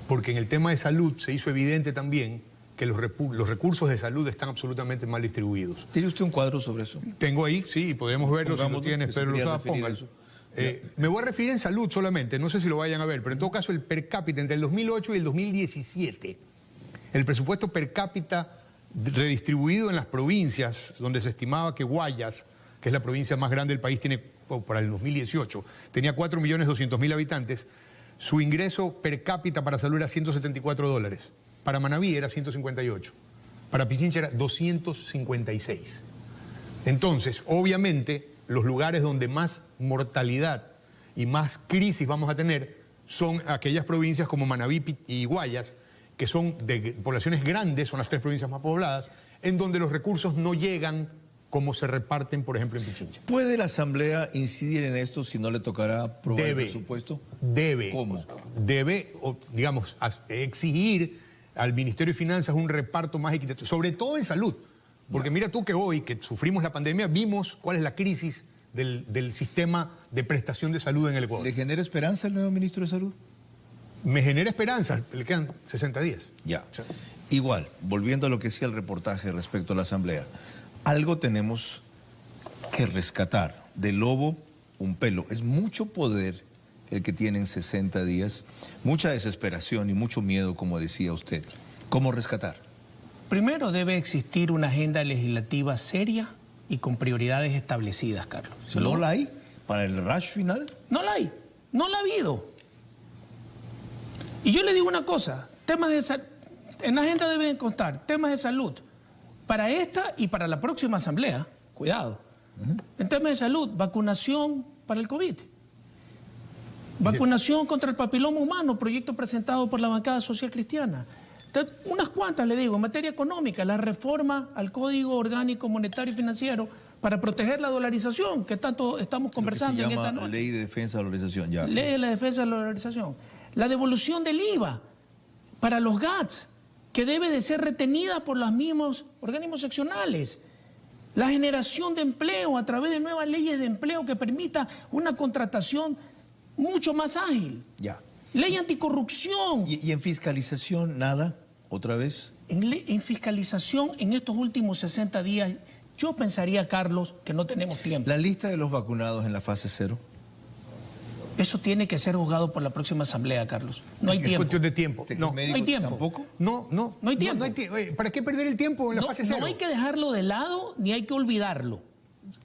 Speaker 5: Porque en el tema de salud se hizo evidente también que los recursos de salud están absolutamente mal distribuidos.
Speaker 1: ¿Tiene usted un cuadro sobre eso?
Speaker 5: Tengo ahí, sí, podemos verlo. Si lo tienes, Pedro Lozada, póngalo. Me voy a referir en salud solamente, no sé si lo vayan a ver, pero en todo caso el per cápita entre el 2008 y el 2017, el presupuesto per cápita redistribuido en las provincias, donde se estimaba que Guayas, que es la provincia más grande del país, para el 2018, tenía 4.200.000 habitantes, su ingreso per cápita para salud era $174. Para Manabí era 158. Para Pichincha era 256. Entonces, obviamente, los lugares donde más mortalidad y más crisis vamos a tener son aquellas provincias como Manabí y Guayas, que son de poblaciones grandes, son las 3 provincias más pobladas, en donde los recursos no llegan como se reparten, por ejemplo, en Pichincha.
Speaker 1: ¿Puede la Asamblea incidir en esto si no le tocará aprobar el presupuesto?
Speaker 5: Debe.
Speaker 1: ¿Cómo?
Speaker 5: Debe, digamos, exigir al Ministerio de Finanzas un reparto más equitativo, sobre todo en salud. Porque mira tú que hoy, que sufrimos la pandemia, vimos cuál es la crisis del sistema de prestación de salud en el Ecuador.
Speaker 1: ¿Le genera esperanza el nuevo ministro de Salud?
Speaker 5: Me genera esperanza, le quedan 60 días.
Speaker 1: Ya. Igual, volviendo a lo que decía el reportaje respecto a la Asamblea, algo tenemos que rescatar. Del lobo, un pelo. Es mucho poder el que tienen 60 días, mucha desesperación y mucho miedo, como decía usted. ¿Cómo rescatar?
Speaker 6: Primero debe existir una agenda legislativa seria y con prioridades establecidas, Carlos.
Speaker 1: ¿No la hay para el rush final?
Speaker 6: No la hay, no la ha habido. Y yo le digo una cosa, en la agenda deben constar temas de salud para esta y para la próxima asamblea, cuidado. En temas de salud, vacunación para el COVID. Vacunación contra el papiloma humano, proyecto presentado por la bancada social cristiana. Entonces, unas cuantas le digo, en materia económica, la reforma al Código Orgánico Monetario y Financiero para proteger la dolarización, que tanto estamos conversando en esta noche.
Speaker 1: Ley de defensa de la dolarización, ya.
Speaker 6: Ley de la defensa de la dolarización. La devolución del IVA para los GATS, que debe de ser retenida por los mismos organismos seccionales. La generación de empleo a través de nuevas leyes de empleo que permita una contratación mucho más ágil.
Speaker 1: Ya.
Speaker 6: Ley anticorrupción.
Speaker 1: ¿Y en fiscalización nada? ¿Otra vez?
Speaker 6: En fiscalización en estos últimos 60 días, yo pensaría, Carlos, que no tenemos tiempo.
Speaker 1: ¿La lista de los vacunados en la fase 0?
Speaker 6: Eso tiene que ser juzgado por la próxima asamblea, Carlos. No hay tiempo.
Speaker 5: Es cuestión de tiempo.
Speaker 6: No hay tiempo.
Speaker 1: ¿Tampoco?
Speaker 5: No hay tiempo. ¿Para qué perder el tiempo en la fase 0?
Speaker 6: No hay que dejarlo de lado ni hay que olvidarlo.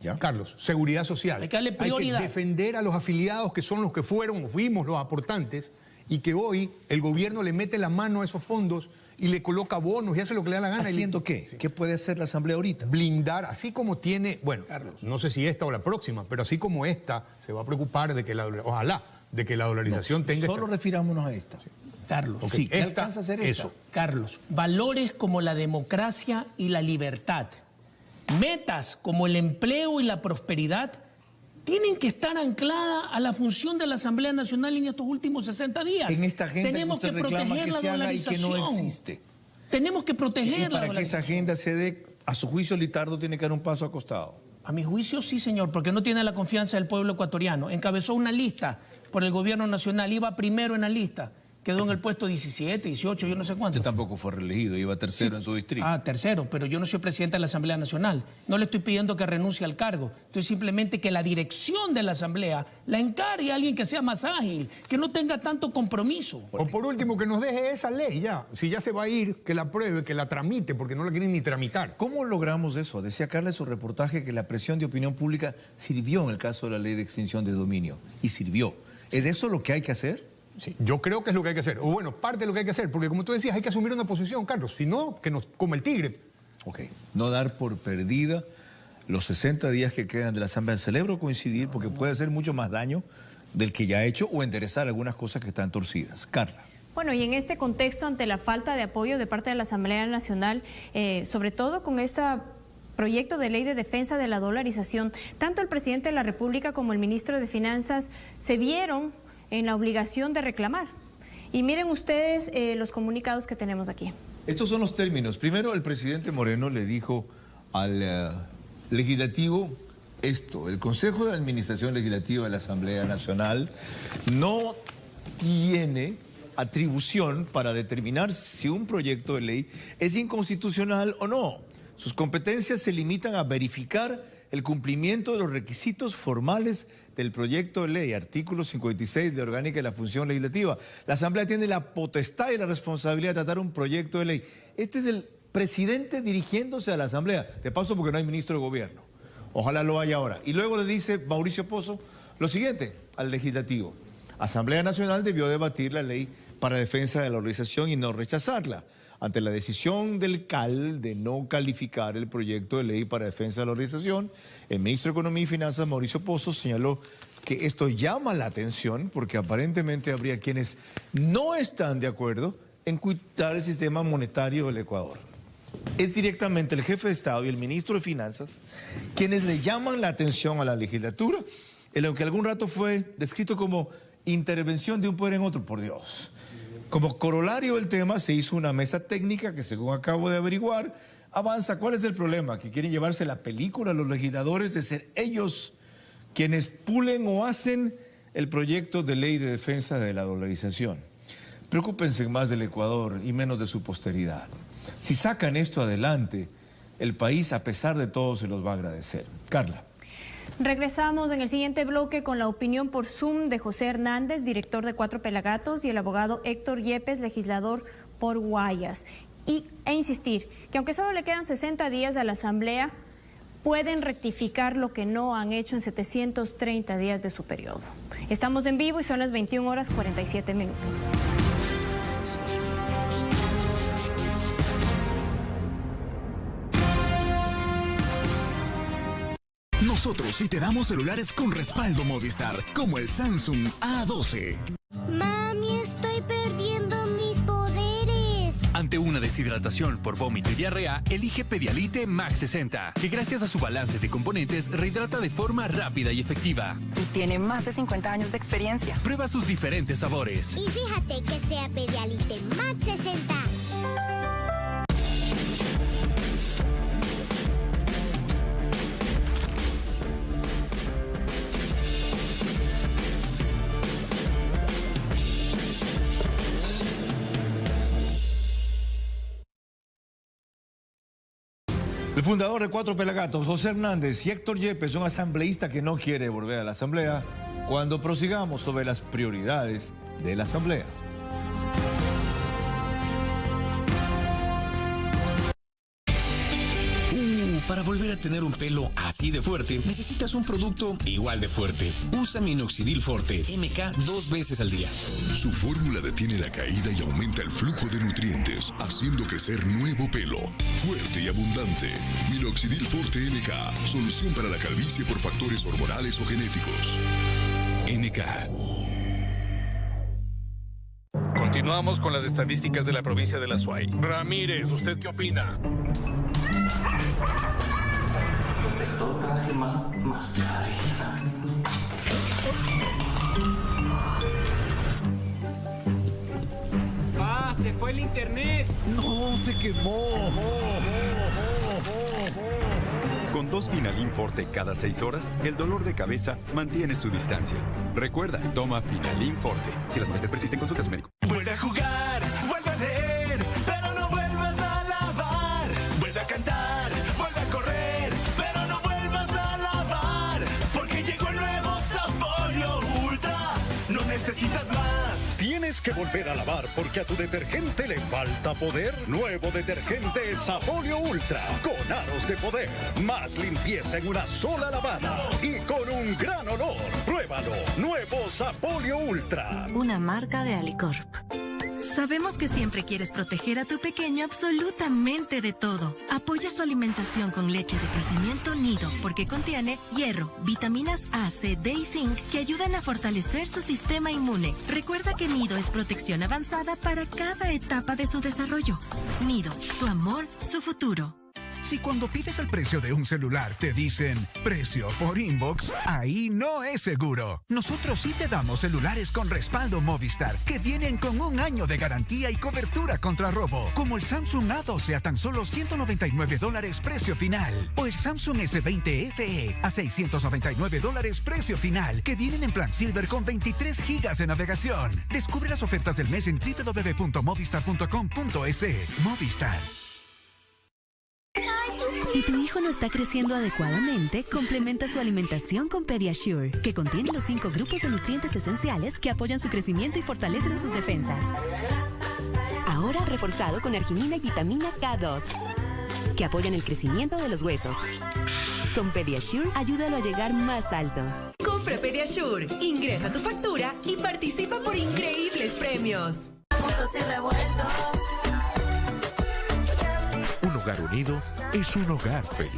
Speaker 5: ¿Ya? Carlos, seguridad social.
Speaker 6: Hay que darle prioridad.
Speaker 5: Hay que defender a los afiliados que son los que fuimos los aportantes y que hoy el gobierno le mete la mano a esos fondos y le coloca bonos y hace lo que le da la gana.
Speaker 1: ¿Haciendo qué? Sí. ¿Qué puede hacer la Asamblea ahorita?
Speaker 5: Blindar, así como tiene, bueno, Carlos, no sé si esta o la próxima, pero así como esta se va a preocupar de que ojalá, de que la dolarización tenga...
Speaker 1: Solo refirámonos a esta.
Speaker 6: Carlos,
Speaker 1: okay. ¿Qué alcanza a hacer
Speaker 6: eso? Carlos, valores como la democracia y la libertad, metas como el empleo y la prosperidad, tienen que estar ancladas a la función de la Asamblea Nacional en estos últimos 60 días.
Speaker 1: En esta agenda
Speaker 6: tenemos
Speaker 1: que usted reclama que se haga y que no existe.
Speaker 6: Tenemos que proteger la dolarización.
Speaker 1: Y para que esa agenda se dé, a su juicio, Litardo tiene que dar un paso a costado.
Speaker 6: A mi juicio sí, señor, porque no tiene la confianza del pueblo ecuatoriano. Encabezó una lista por el gobierno nacional, iba primero en la lista, quedó en el puesto 17, 18, yo no sé cuánto.
Speaker 1: Usted tampoco fue reelegido, iba tercero en su distrito.
Speaker 6: Ah, tercero, pero yo no soy presidente de la Asamblea Nacional. No le estoy pidiendo que renuncie al cargo. Estoy simplemente que la dirección de la Asamblea la encargue a alguien que sea más ágil, que no tenga tanto compromiso.
Speaker 5: O por último, que nos deje esa ley ya. Si ya se va a ir, que la apruebe, que la tramite, porque no la quieren ni tramitar.
Speaker 1: ¿Cómo logramos eso? Decía Carla en su reportaje que la presión de opinión pública sirvió en el caso de la ley de extinción de dominio. Y sirvió. ¿Es eso lo que hay que hacer?
Speaker 5: Sí, yo creo que es lo que hay que hacer. O bueno, parte de lo que hay que hacer. Porque como tú decías, hay que asumir una posición, Carlos. Si no, que nos come el tigre.
Speaker 1: Ok. No dar por perdida los 60 días que quedan de la Asamblea. Celebro coincidir porque puede hacer mucho más daño del que ya ha hecho o enderezar algunas cosas que están torcidas. Carla.
Speaker 4: Bueno, y en este contexto, ante la falta de apoyo de parte de la Asamblea Nacional, sobre todo con esta proyecto de ley de defensa de la dolarización, tanto el presidente de la República como el ministro de Finanzas se vieron en la obligación de reclamar. Y miren ustedes los comunicados que tenemos aquí.
Speaker 1: Estos son los términos. Primero, el presidente Moreno le dijo al legislativo esto: el Consejo de Administración Legislativa de la Asamblea Nacional no tiene atribución para determinar si un proyecto de ley es inconstitucional o no. Sus competencias se limitan a verificar el cumplimiento de los requisitos formales del proyecto de ley, artículo 56 de Orgánica de la Función Legislativa. La Asamblea tiene la potestad y la responsabilidad de tratar un proyecto de ley. Este es el presidente dirigiéndose a la Asamblea. De paso, porque no hay ministro de gobierno. Ojalá lo haya ahora. Y luego le dice Mauricio Pozo lo siguiente al legislativo: Asamblea Nacional debió debatir la ley para defensa de la organización y no rechazarla. Ante la decisión del CAL de no calificar el proyecto de ley para defensa de la organización, el ministro de Economía y Finanzas, Mauricio Pozo, señaló que esto llama la atención porque aparentemente habría quienes no están de acuerdo en cuidar el sistema monetario del Ecuador. Es directamente el jefe de Estado y el ministro de Finanzas quienes le llaman la atención a la legislatura, en lo que algún rato fue descrito como intervención de un poder en otro, por Dios. Como corolario del tema, se hizo una mesa técnica que, según acabo de averiguar, avanza. ¿Cuál es el problema? Que quieren llevarse la película a los legisladores de ser ellos quienes pulen o hacen el proyecto de ley de defensa de la dolarización. Preocúpense más del Ecuador y menos de su posteridad. Si sacan esto adelante, el país, a pesar de todo, se los va a agradecer. Carla.
Speaker 4: Regresamos en el siguiente bloque con la opinión por Zoom de José Hernández, director de Cuatro Pelagatos, y el abogado Héctor Yepes, legislador por Guayas. E insistir que aunque solo le quedan 60 días a la Asamblea, pueden rectificar lo que no han hecho en 730 días de su periodo. Estamos en vivo y son las 21:47.
Speaker 20: Nosotros sí te damos celulares con respaldo Movistar, como el Samsung A12.
Speaker 9: Mami, estoy perdiendo mis poderes.
Speaker 17: Ante una deshidratación por vómito y diarrea, elige Pedialite Max 60, que gracias a su balance de componentes rehidrata de forma rápida y efectiva.
Speaker 10: Y tiene más de 50 años de experiencia.
Speaker 17: Prueba sus diferentes sabores.
Speaker 9: Y fíjate que sea Pedialite Max 60.
Speaker 1: El fundador de Cuatro Pelagatos, José Hernández, y Héctor Yepes, un asambleísta que no quiere volver a la Asamblea, cuando prosigamos sobre las prioridades de la Asamblea.
Speaker 17: Para volver a tener un pelo así de fuerte, necesitas un producto igual de fuerte. Usa Minoxidil Forte MK 2 veces al día.
Speaker 12: Su fórmula detiene la caída y aumenta el flujo de nutrientes, haciendo crecer nuevo pelo, fuerte y abundante. Minoxidil Forte MK, solución para la calvicie por factores hormonales o genéticos.
Speaker 17: MK.
Speaker 24: Continuamos con las estadísticas de la provincia de La Suay. Ramírez, ¿usted qué opina?
Speaker 25: Más clarita.
Speaker 14: ¡Ah! ¡Se fue el internet!
Speaker 24: ¡No! ¡Se quemó!
Speaker 23: Con
Speaker 7: tos Finalin Forte cada 6 horas, el dolor de cabeza mantiene su distancia. Recuerda, toma Finalin Forte. Si las molestias persisten, consulta a su médico.
Speaker 11: Vuelve a jugar, vuelve a leer, pero no vuelvas a lavar. Vuelve a cantar, vuelve a correr, pero no vuelvas a lavar. Porque llegó el nuevo Sapolio Ultra. No necesitas más.
Speaker 13: ¿Tienes que volver a lavar porque a tu detergente le falta poder? Nuevo detergente Sapolio Ultra, con aros de poder, más limpieza en una sola lavada y con un gran olor. Pruébalo, nuevo Sapolio Ultra.
Speaker 15: Una marca de Alicorp. Sabemos que siempre quieres proteger a tu pequeño absolutamente de todo. Apoya su alimentación con leche de crecimiento Nido, porque contiene hierro, vitaminas A, C, D y zinc que ayudan a fortalecer su sistema inmune. Recuerda que Nido es protección avanzada para cada etapa de su desarrollo. Nido, tu amor, su futuro.
Speaker 16: Si cuando pides el precio de un celular te dicen precio por inbox, ahí no es seguro. Nosotros sí te damos celulares con respaldo Movistar, que vienen con 1 año de garantía y cobertura contra robo, como el Samsung A12 a tan solo $199 precio final, o el Samsung S20 FE a $699 precio final, que vienen en plan Silver con 23 gigas de navegación. Descubre las ofertas del mes en www.movistar.com.es. Movistar.
Speaker 26: Si tu hijo no está creciendo adecuadamente, complementa su alimentación con Pediasure, que contiene los 5 grupos de nutrientes esenciales que apoyan su crecimiento y fortalecen sus defensas. Ahora reforzado con arginina y vitamina K2, que apoyan el crecimiento de los huesos. Con Pediasure, ayúdalo a llegar más alto.
Speaker 27: Compra Pediasure, ingresa tu factura y participa por increíbles premios.
Speaker 28: Juntos y revueltos.
Speaker 2: Un hogar unido es un hogar feliz.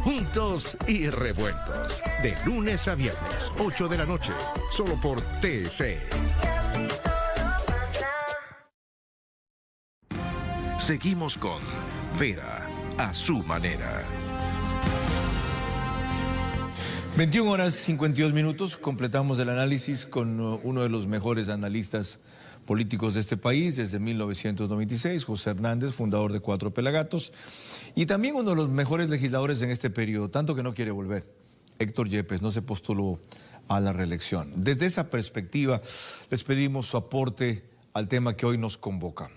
Speaker 2: Juntos y revueltos. De lunes a viernes, 8 de la noche. Solo por TC. Seguimos con Vera a su manera.
Speaker 1: 21 horas 52 minutos. Completamos el análisis con uno de los mejores analistas políticos de este país desde 1996, José Hernández, fundador de 4 Pelagatos, y también uno de los mejores legisladores en este periodo, tanto que no quiere volver. Héctor Yepes no se postuló a la reelección. Desde esa perspectiva, les pedimos su aporte al tema que hoy nos convoca.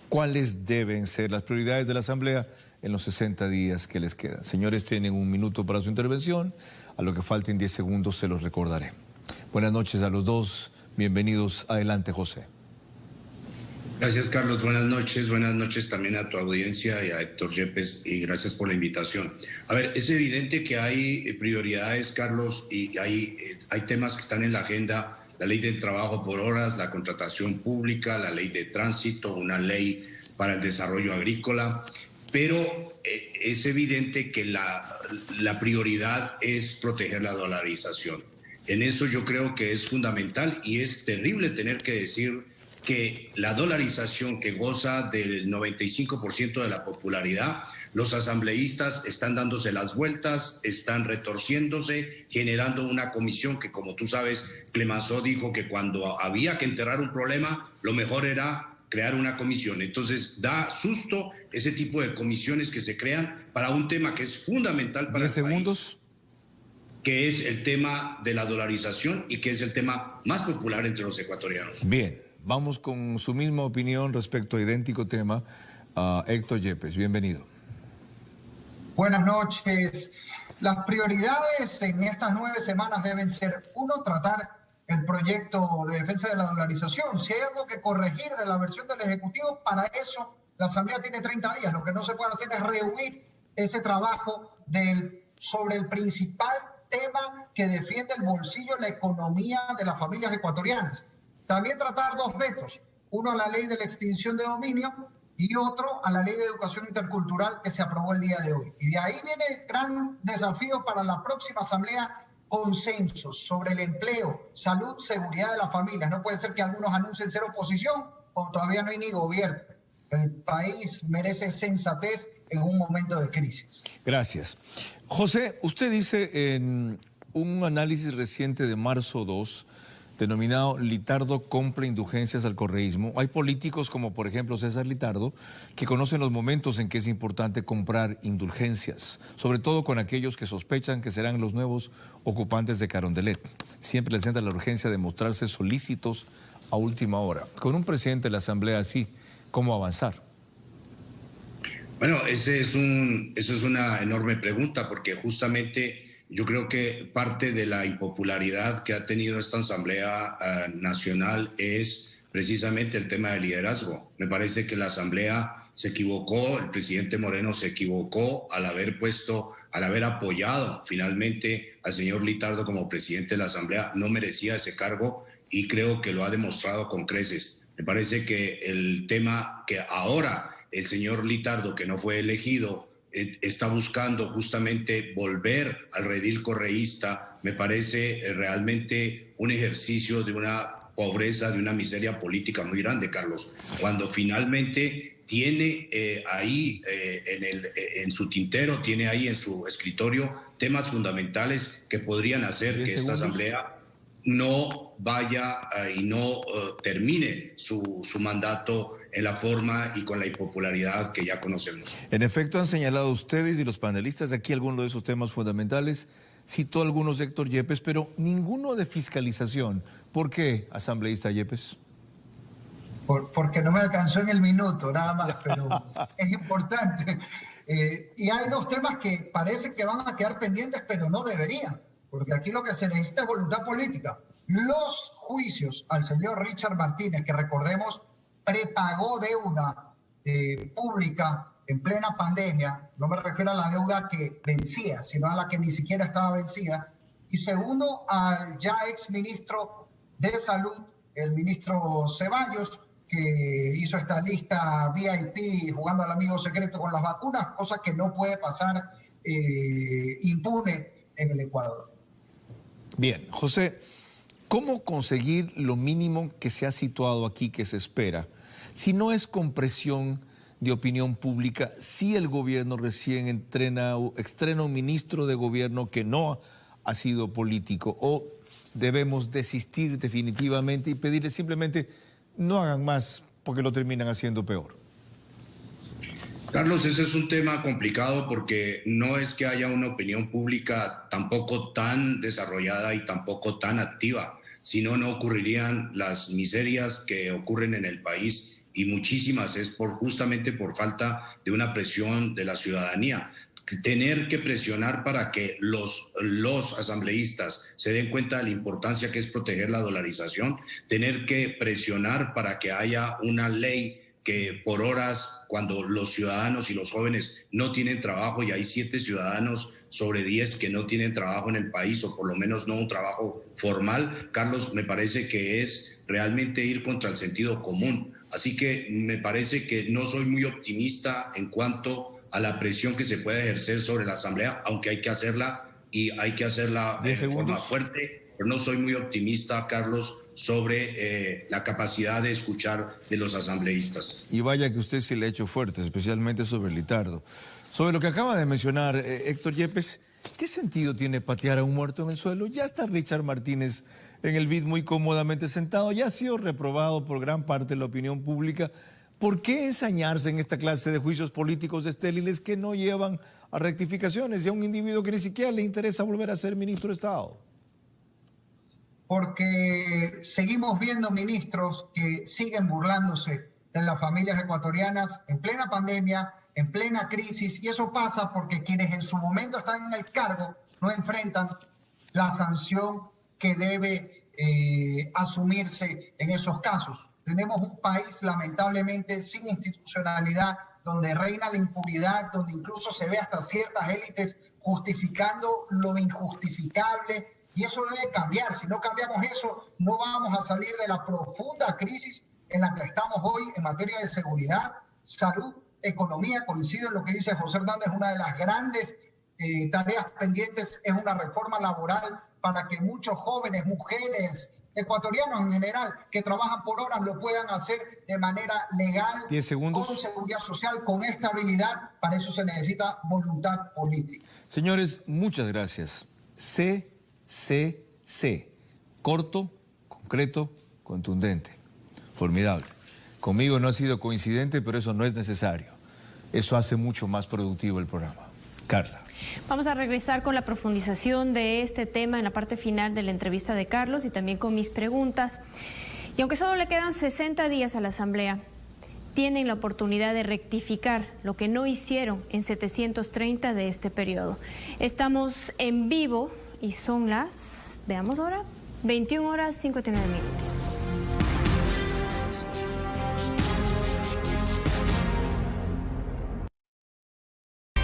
Speaker 1: ¿Cuáles deben ser las prioridades de la Asamblea en los 60 días que les quedan? Señores, tienen 1 minuto para su intervención. A lo que falten 10 segundos se los recordaré. Buenas noches a los dos. Bienvenidos. Adelante, José.
Speaker 29: Gracias, Carlos. Buenas noches también a tu audiencia y a Héctor Yepes, y gracias por la invitación. A ver, es evidente que hay prioridades, Carlos, y hay temas que están en la agenda: la ley del trabajo por horas, la contratación pública, la ley de tránsito, una ley para el desarrollo agrícola, pero es evidente que la prioridad es proteger la dolarización. En eso yo creo que es fundamental, y es terrible tener que decir que la dolarización, que goza del 95% de la popularidad, los asambleístas están dándose las vueltas, están retorciéndose, generando una comisión que, como tú sabes, Clemenceau dijo que cuando había que enterrar un problema, lo mejor era crear una comisión. Entonces da susto ese tipo de comisiones que se crean para un tema que es fundamental para el país, que es el tema de la dolarización y que es el tema más popular entre los ecuatorianos.
Speaker 1: Bien. Vamos con su misma opinión respecto a idéntico tema, Héctor Yepes. Bienvenido.
Speaker 30: Buenas noches. Las prioridades en estas 9 semanas deben ser: 1, tratar el proyecto de defensa de la dolarización. Si hay algo que corregir de la versión del Ejecutivo, para eso la Asamblea tiene 30 días. Lo que no se puede hacer es rehuir ese trabajo sobre el principal tema que defiende el bolsillo, la economía de las familias ecuatorianas. También tratar 2 vetos, uno a la ley de la extinción de dominio y otro a la ley de educación intercultural que se aprobó el día de hoy. Y de ahí viene gran desafío para la próxima asamblea: consensos sobre el empleo, salud, seguridad de las familias. No puede ser que algunos anuncien ser oposición cuando todavía no hay ni gobierno. El país merece sensatez en un momento de crisis.
Speaker 1: Gracias. José, usted dice en un análisis reciente de marzo 2 denominado Litardo compra indulgencias al correísmo. Hay políticos como por ejemplo César Litardo que conocen los momentos en que es importante comprar indulgencias, sobre todo con aquellos que sospechan que serán los nuevos ocupantes de Carondelet. Siempre les entra la urgencia de mostrarse solícitos a última hora. Con un presidente de la Asamblea así, ¿cómo avanzar?
Speaker 29: Bueno, esa es una enorme pregunta, porque justamente yo creo que parte de la impopularidad que ha tenido esta Asamblea Nacional es precisamente el tema del liderazgo. Me parece que la Asamblea se equivocó, el presidente Moreno se equivocó al haber apoyado finalmente al señor Litardo como presidente de la Asamblea. No merecía ese cargo y creo que lo ha demostrado con creces. Me parece que el tema que ahora el señor Litardo, que no fue elegido, está buscando justamente volver al redil correísta, me parece realmente un ejercicio de una pobreza, de una miseria política muy grande, Carlos. Cuando finalmente tiene ahí en su tintero, tiene ahí en su escritorio temas fundamentales que podrían hacer que esta Asamblea no vaya y no termine su mandato en la forma y con la impopularidad que ya conocemos.
Speaker 1: En efecto, han señalado ustedes y los panelistas aquí algunos de esos temas fundamentales. Citó algunos de Héctor Yepes, pero ninguno de fiscalización. ¿Por qué, asambleísta Yepes?
Speaker 30: Porque no me alcanzó en el minuto, nada más, pero es importante. Y hay dos temas que parece que van a quedar pendientes, pero no deberían, porque aquí lo que se necesita es voluntad política. Los juicios al señor Richard Martínez, que recordemos, prepagó deuda pública en plena pandemia, no me refiero a la deuda que vencía, sino a la que ni siquiera estaba vencida. Y segundo, al ya ex ministro de Salud, el ministro Ceballos, que hizo esta lista VIP jugando al amigo secreto con las vacunas, cosa que no puede pasar impune en el Ecuador.
Speaker 1: Bien, José, ¿cómo conseguir lo mínimo que se ha situado aquí que se espera? Si no es con presión de opinión pública, si el gobierno recién estrena un ministro de gobierno que no ha sido político, o debemos desistir definitivamente y pedirle simplemente no hagan más porque lo terminan haciendo peor.
Speaker 29: Carlos, ese es un tema complicado porque no es que haya una opinión pública tampoco tan desarrollada y tampoco tan activa, si no, no ocurrirían las miserias que ocurren en el país, y muchísimas es justamente por falta de una presión de la ciudadanía. Tener que presionar para que los asambleístas se den cuenta de la importancia que es proteger la dolarización, tener que presionar para que haya una ley que por horas, cuando los ciudadanos y los jóvenes no tienen trabajo, y hay 7 ciudadanos sobre 10 que no tienen trabajo en el país, o por lo menos no un trabajo formal, Carlos, me parece que es realmente ir contra el sentido común. Así que me parece que no soy muy optimista en cuanto a la presión que se puede ejercer sobre la Asamblea, aunque hay que hacerla y hay que hacerla de forma fuerte, pero no soy muy optimista, Carlos, sobre la capacidad de escuchar de los asambleístas.
Speaker 1: Y vaya que usted sí le ha hecho fuerte, especialmente sobre Litardo. Sobre lo que acaba de mencionar Héctor Yepes, ¿qué sentido tiene patear a un muerto en el suelo? Ya está Richard Martínez en el BID muy cómodamente sentado, ya ha sido reprobado por gran parte de la opinión pública. ¿Por qué ensañarse en esta clase de juicios políticos estériles que no llevan a rectificaciones de un individuo que ni siquiera le interesa volver a ser ministro de Estado?
Speaker 30: Porque seguimos viendo ministros que siguen burlándose de las familias ecuatorianas en plena pandemia, en plena crisis, y eso pasa porque quienes en su momento están en el cargo no enfrentan la sanción que debe asumirse en esos casos. Tenemos un país lamentablemente sin institucionalidad, donde reina la impunidad, donde incluso se ve hasta ciertas élites justificando lo injustificable, y eso debe cambiar. Si no cambiamos eso, no vamos a salir de la profunda crisis en la que estamos hoy en materia de seguridad, salud, economía. Coincido en lo que dice José Hernández, una de las grandes tareas pendientes es una reforma laboral para que muchos jóvenes, mujeres, ecuatorianos en general, que trabajan por horas, lo puedan hacer de manera legal,
Speaker 1: 10 segundos.
Speaker 30: Con seguridad social, con estabilidad. Para eso se necesita voluntad política.
Speaker 1: Señores, muchas gracias. CCC, corto, con concreto, contundente, formidable. Conmigo no ha sido coincidente, pero eso no es necesario. Eso hace mucho más productivo el programa. Carla.
Speaker 3: Vamos a regresar con la profundización de este tema en la parte final de la entrevista de Carlos y también con mis preguntas. Y aunque solo le quedan 60 días a la Asamblea, tienen la oportunidad de rectificar lo que no hicieron en 730 de este periodo. Estamos en vivo y son las, veamos ahora, 21 horas 59 minutos.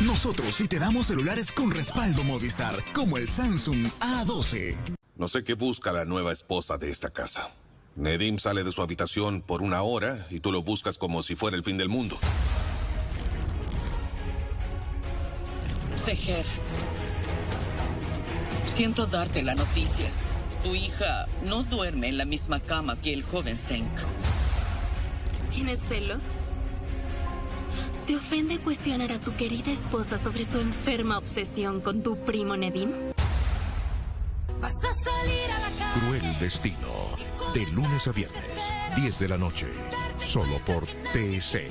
Speaker 20: Nosotros sí te damos celulares con respaldo Movistar, como el Samsung A12.
Speaker 4: No sé qué busca la nueva esposa de esta casa. Nedim sale de su habitación por 1 hora y tú lo buscas como si fuera el fin del mundo.
Speaker 5: Seher, siento darte la noticia. Tu hija no duerme en la misma cama que el joven Senk.
Speaker 26: ¿Tienes celos? ¿Te ofende cuestionar a tu querida esposa sobre su enferma obsesión con tu primo Nedim?
Speaker 9: Vas a salir a la calle.
Speaker 2: Cruel Destino. De lunes a viernes, 10 de la noche. Solo por TC.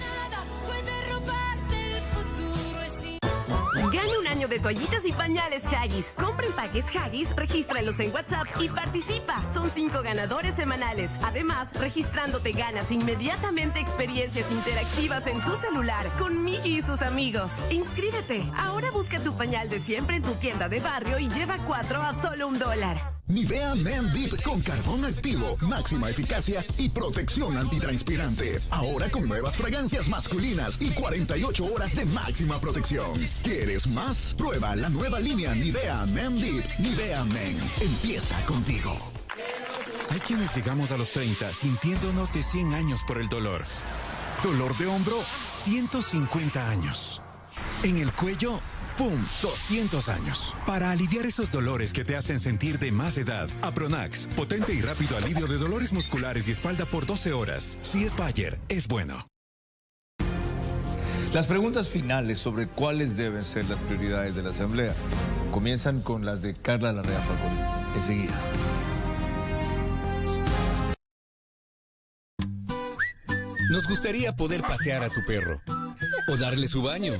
Speaker 27: Gana un año de toallitas y pañales Haggis. Compra empaques Haggis, regístralos en WhatsApp y participa. Son 5 ganadores semanales. Además, registrándote ganas inmediatamente experiencias interactivas en tu celular con Miki y sus amigos. Inscríbete. Ahora busca tu pañal de siempre en tu tienda de barrio y lleva 4 a solo $1.
Speaker 20: Nivea Men Deep con carbón activo, máxima eficacia y protección antitranspirante. Ahora con nuevas fragancias masculinas y 48 horas de máxima protección. ¿Quieres más? Prueba la nueva línea Nivea Men Deep. Nivea Men. Empieza contigo.
Speaker 6: Hay quienes llegamos a los 30 sintiéndonos de 100 años por el dolor. Dolor de hombro, 150 años. En el cuello, ¡pum! 200 años. Para aliviar esos dolores que te hacen sentir de más edad, Apronax, potente y rápido alivio de dolores musculares y espalda por 12 horas. Si es Bayer, es bueno.
Speaker 1: Las preguntas finales sobre cuáles deben ser las prioridades de la Asamblea comienzan con las de Carla Larrea Falconi. Enseguida.
Speaker 17: Nos gustaría poder pasear a tu perro, o darle su baño,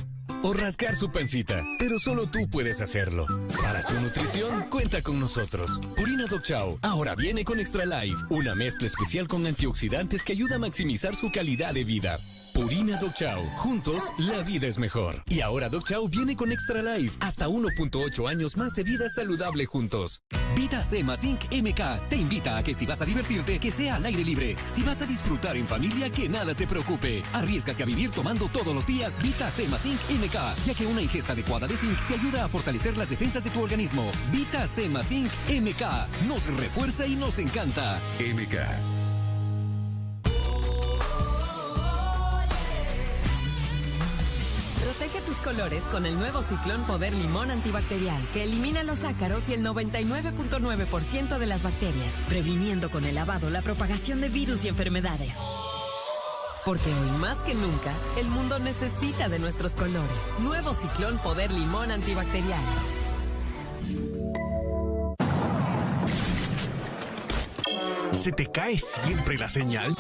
Speaker 17: o rascar su pancita, pero solo tú puedes hacerlo. Para su nutrición, cuenta con nosotros. Purina Dog Chow ahora viene con Extra Life, una mezcla especial con antioxidantes que ayuda a maximizar su calidad de vida. Purina Dog Chow, juntos la vida es mejor. Y ahora Dog Chow viene con Extra Life, hasta 1.8 años más de vida saludable juntos. Vita C más Inc. MK te invita a que si vas a divertirte, que sea al aire libre. Si vas a disfrutar en familia, que nada te preocupe. Arriésgate a vivir tomando todos los días Vita C más Inc. MK, ya que una ingesta adecuada de zinc te ayuda a fortalecer las defensas de tu organismo. Vita C más Inc. MK nos refuerza y nos encanta.
Speaker 2: MK.
Speaker 27: Protege tus colores con el nuevo Ciclón Poder Limón Antibacterial, que elimina los ácaros y el 99.9% de las bacterias, previniendo con el lavado la propagación de virus y enfermedades. Porque hoy más que nunca, el mundo necesita de nuestros colores. Nuevo Ciclón Poder Limón Antibacterial.
Speaker 23: ¿Se te cae siempre la señal?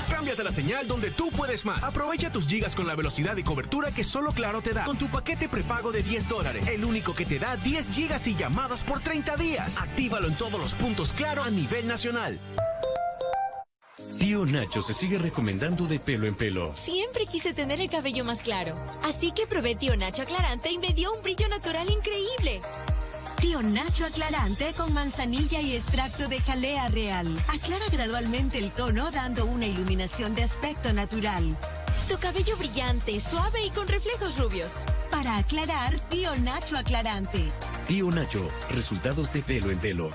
Speaker 23: Cámbiate la señal donde tú puedes más. Aprovecha tus gigas con la velocidad y cobertura que solo Claro te da. Con tu paquete prepago de $10, el único que te da 10 gigas y llamadas por 30 días. Actívalo en todos los puntos Claro a nivel nacional.
Speaker 17: Tío Nacho se sigue recomendando de pelo en pelo.
Speaker 27: Siempre quise tener el cabello más claro. Así que probé Tío Nacho Aclarante y me dio un brillo natural increíble. Tío Nacho Aclarante con manzanilla y extracto de jalea real. Aclara gradualmente el tono dando una iluminación de aspecto natural. Tu cabello brillante, suave y con reflejos rubios. Para aclarar, Tío Nacho Aclarante.
Speaker 17: Tío Nacho, resultados de pelo en pelo.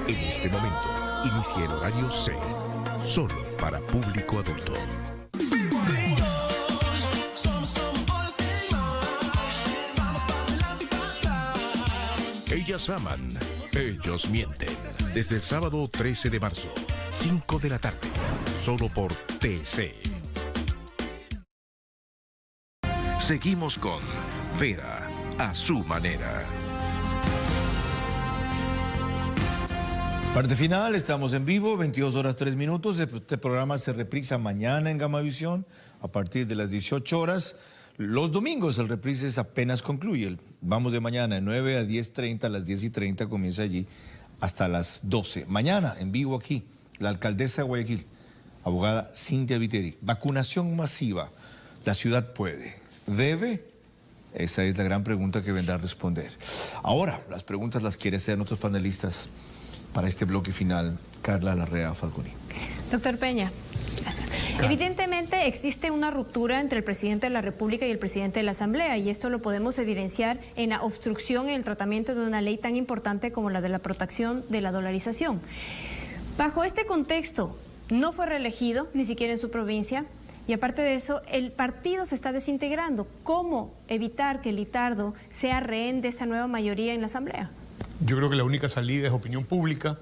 Speaker 2: En este momento, inicia el horario C. Solo para público adulto. Ellas aman, ellos mienten. Desde el sábado 13 de marzo, 5 de la tarde, solo por TC. Seguimos con Vera, a su manera.
Speaker 1: Parte final, estamos en vivo, 22 horas 3 minutos. Este programa se reprisa mañana en Gamavisión a partir de las 18 horas. Los domingos el reprise apenas concluye. Vamos de mañana de 9 a 10:30, a las 10:30 comienza allí hasta las 12. Mañana en vivo aquí, la alcaldesa de Guayaquil, abogada Cintia Viteri. Vacunación masiva. La ciudad puede, debe. Esa es la gran pregunta que vendrá a responder. Ahora, las preguntas las quiere hacer nuestros panelistas para este bloque final. Carla Larrea Falconi.
Speaker 3: Doctor Peña. Gracias. Evidentemente existe una ruptura entre el presidente de la República y el presidente de la Asamblea, y esto lo podemos evidenciar en la obstrucción en el tratamiento de una ley tan importante como la de la protección de la dolarización. Bajo este contexto, no fue reelegido, ni siquiera en su provincia, y aparte de eso, el partido se está desintegrando. ¿Cómo evitar que Litardo sea rehén de esta nueva mayoría en la Asamblea?
Speaker 8: Yo creo que la única salida es opinión pública.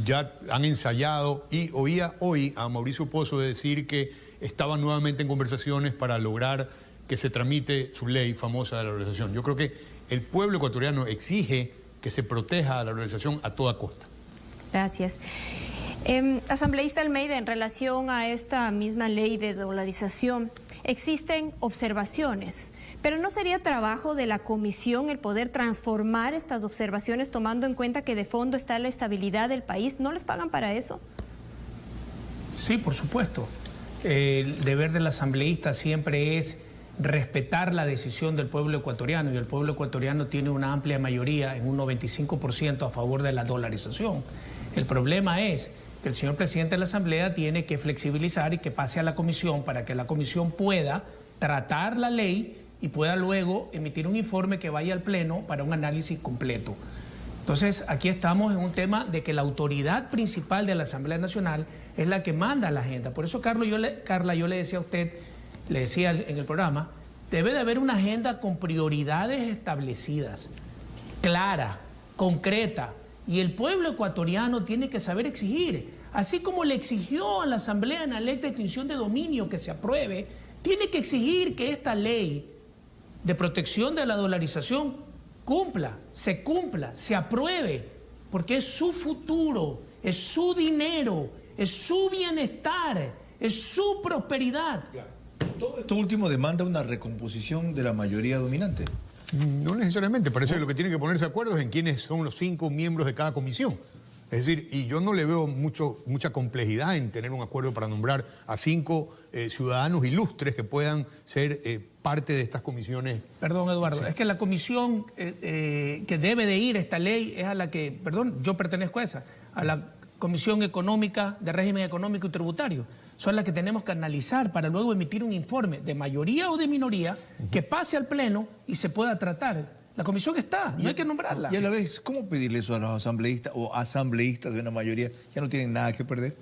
Speaker 8: Ya han ensayado, y oía hoy a Mauricio Pozo decir que estaban nuevamente en conversaciones para lograr que se tramite su ley famosa de la dolarización. Yo creo que el pueblo ecuatoriano exige que se proteja a la dolarización a toda costa.
Speaker 3: Gracias. Asambleísta Almeida, en relación a esta misma ley de dolarización, existen observaciones, pero ¿no sería trabajo de la comisión el poder transformar estas observaciones tomando en cuenta que de fondo está la estabilidad del país? ¿No les pagan para eso?
Speaker 10: Sí, por supuesto. El deber del asambleísta siempre es respetar la decisión del pueblo ecuatoriano, y el pueblo ecuatoriano tiene una amplia mayoría, en un 95% a favor de la dolarización. El problema es que el señor presidente de la Asamblea tiene que flexibilizar y que pase a la comisión para que la comisión pueda tratar la ley y pueda luego emitir un informe que vaya al Pleno para un análisis completo. Entonces, aquí estamos en un tema de que la autoridad principal de la Asamblea Nacional es la que manda la agenda. Por eso, Carla, yo le decía a usted, le decía en el programa, debe de haber una agenda con prioridades establecidas, clara, concreta, y el pueblo ecuatoriano tiene que saber exigir. Así como le exigió a la Asamblea en la ley de extinción de dominio que se apruebe, tiene que exigir que esta ley de protección de la dolarización se apruebe, porque es su futuro, es su dinero, es su bienestar, es su prosperidad.
Speaker 1: Todo esto último demanda una recomposición de la mayoría dominante.
Speaker 8: No necesariamente, parece que lo que tienen que ponerse de acuerdo es en quiénes son los 5 miembros de cada comisión. Es decir, y yo no le veo mucha complejidad en tener un acuerdo para nombrar a 5 ciudadanos ilustres que puedan ser parte de estas comisiones.
Speaker 10: Perdón, Eduardo, sí. Es que la comisión que debe de ir esta ley es a la que, yo pertenezco a esa, a la Comisión Económica, de Régimen Económico y Tributario. Son las que tenemos que analizar para luego emitir un informe de mayoría o de minoría que pase al Pleno y se pueda tratar. La comisión está, no hay que nombrarla.
Speaker 1: Y a la vez, ¿cómo pedirle eso a los asambleístas o asambleístas de una mayoría? ¿Ya no tienen nada que perder?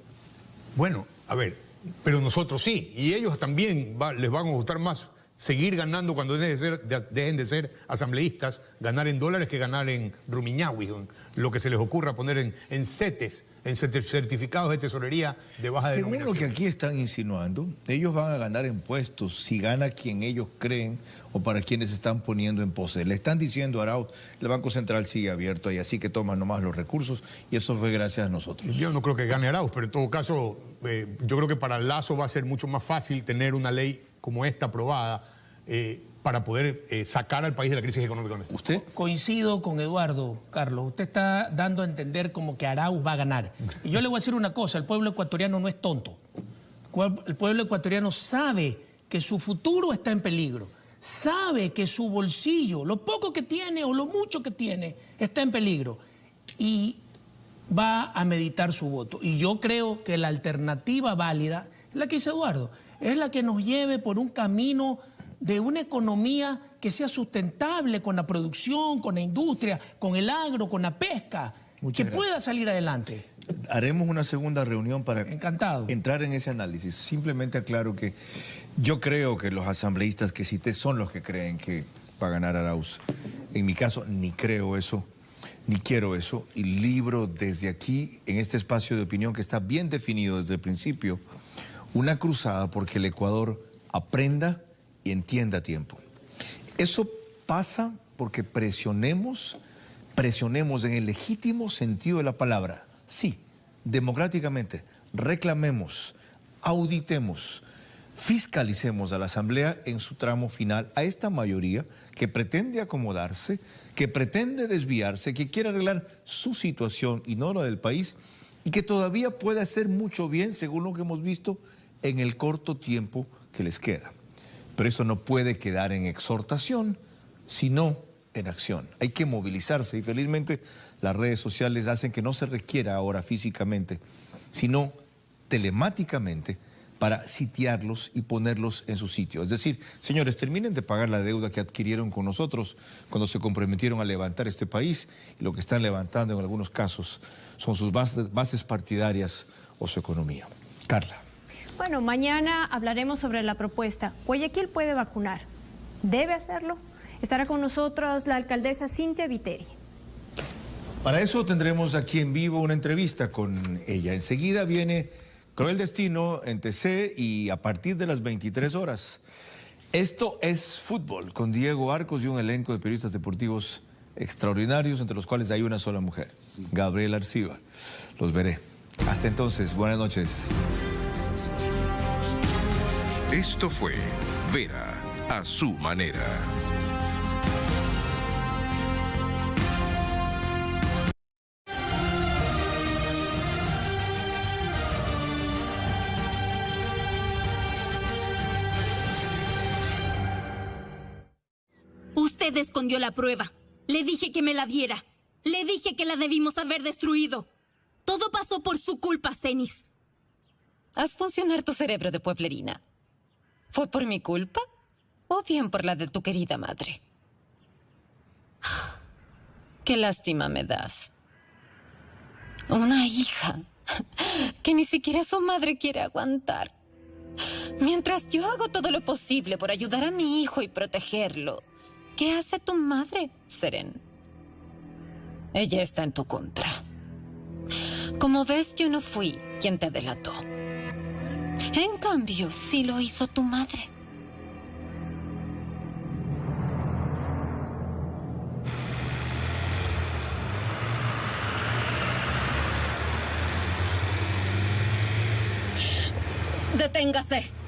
Speaker 8: Bueno, a ver, pero nosotros sí, y ellos también les van a gustar más seguir ganando cuando dejen de ser asambleístas, ganar en dólares que ganar en rumiñahui, lo que se les ocurra poner en CETES, en certificados de tesorería de baja denominación.
Speaker 1: Según lo que aquí están insinuando, ellos van a ganar impuestos si gana quien ellos creen o para quienes están poniendo en pose. Le están diciendo a Arauz, el Banco Central sigue abierto y así que toman nomás los recursos, y eso fue gracias a nosotros.
Speaker 8: Yo no creo que gane Arauz, pero en todo caso, yo creo que para Lazo va a ser mucho más fácil tener una ley como esta aprobada para poder sacar al país de la crisis económica.
Speaker 10: ¿Usted? Coincido con Eduardo, Carlos. Usted está dando a entender como que Arauz va a ganar. Y yo le voy a decir una cosa, el pueblo ecuatoriano no es tonto. El pueblo ecuatoriano sabe que su futuro está en peligro. Sabe que su bolsillo, lo poco que tiene o lo mucho que tiene, está en peligro. Y va a meditar su voto. Y yo creo que la alternativa válida, la que dice Eduardo, es la que nos lleve por un camino de una economía que sea sustentable con la producción, con la industria, con el agro, con la pesca, que pueda salir adelante.
Speaker 1: Haremos una segunda reunión para entrar en ese análisis. Simplemente aclaro que yo creo que los asambleístas que cité son los que creen que va a ganar Arauz. En mi caso, ni creo eso, ni quiero eso, y libro desde aquí, en este espacio de opinión que está bien definido desde el principio, una cruzada porque el Ecuador aprenda y entienda a tiempo. Eso pasa porque presionemos presionemos en el legítimo sentido de la palabra. Sí, democráticamente, reclamemos, auditemos, fiscalicemos a la Asamblea en su tramo final, a esta mayoría que pretende acomodarse, que pretende desviarse, que quiere arreglar su situación y no la del país, y que todavía puede hacer mucho bien, según lo que hemos visto, en el corto tiempo que les queda. Pero esto no puede quedar en exhortación, sino en acción. Hay que movilizarse y felizmente las redes sociales hacen que no se requiera ahora físicamente, sino telemáticamente, para sitiarlos y ponerlos en su sitio. Es decir, señores, terminen de pagar la deuda que adquirieron con nosotros cuando se comprometieron a levantar este país, y lo que están levantando en algunos casos son sus bases partidarias o su economía. Carla.
Speaker 3: Bueno, mañana hablaremos sobre la propuesta. Guayaquil puede vacunar. ¿Debe hacerlo? Estará con nosotros la alcaldesa Cintia Viteri.
Speaker 1: Para eso tendremos aquí en vivo una entrevista con ella. Enseguida viene Cruel Destino en TC y a partir de las 23 horas. Esto es Fútbol con Diego Arcos y un elenco de periodistas deportivos extraordinarios, entre los cuales hay una sola mujer, Gabriela Arcíbar. Los veré. Hasta entonces, buenas noches.
Speaker 2: Esto fue Vera a su manera.
Speaker 9: Usted escondió la prueba. Le dije que me la diera. Le dije que la debimos haber destruido. Todo pasó por su culpa, Cenis.
Speaker 7: Haz funcionar tu cerebro de pueblerina. ¿Fue por mi culpa o bien por la de tu querida madre? Qué lástima me das. Una hija que ni siquiera su madre quiere aguantar. Mientras yo hago todo lo posible por ayudar a mi hijo y protegerlo, ¿qué hace tu madre, Seren? Ella está en tu contra. Como ves, yo no fui quien te delató. En cambio, sí lo hizo tu madre.
Speaker 9: ¡Deténgase!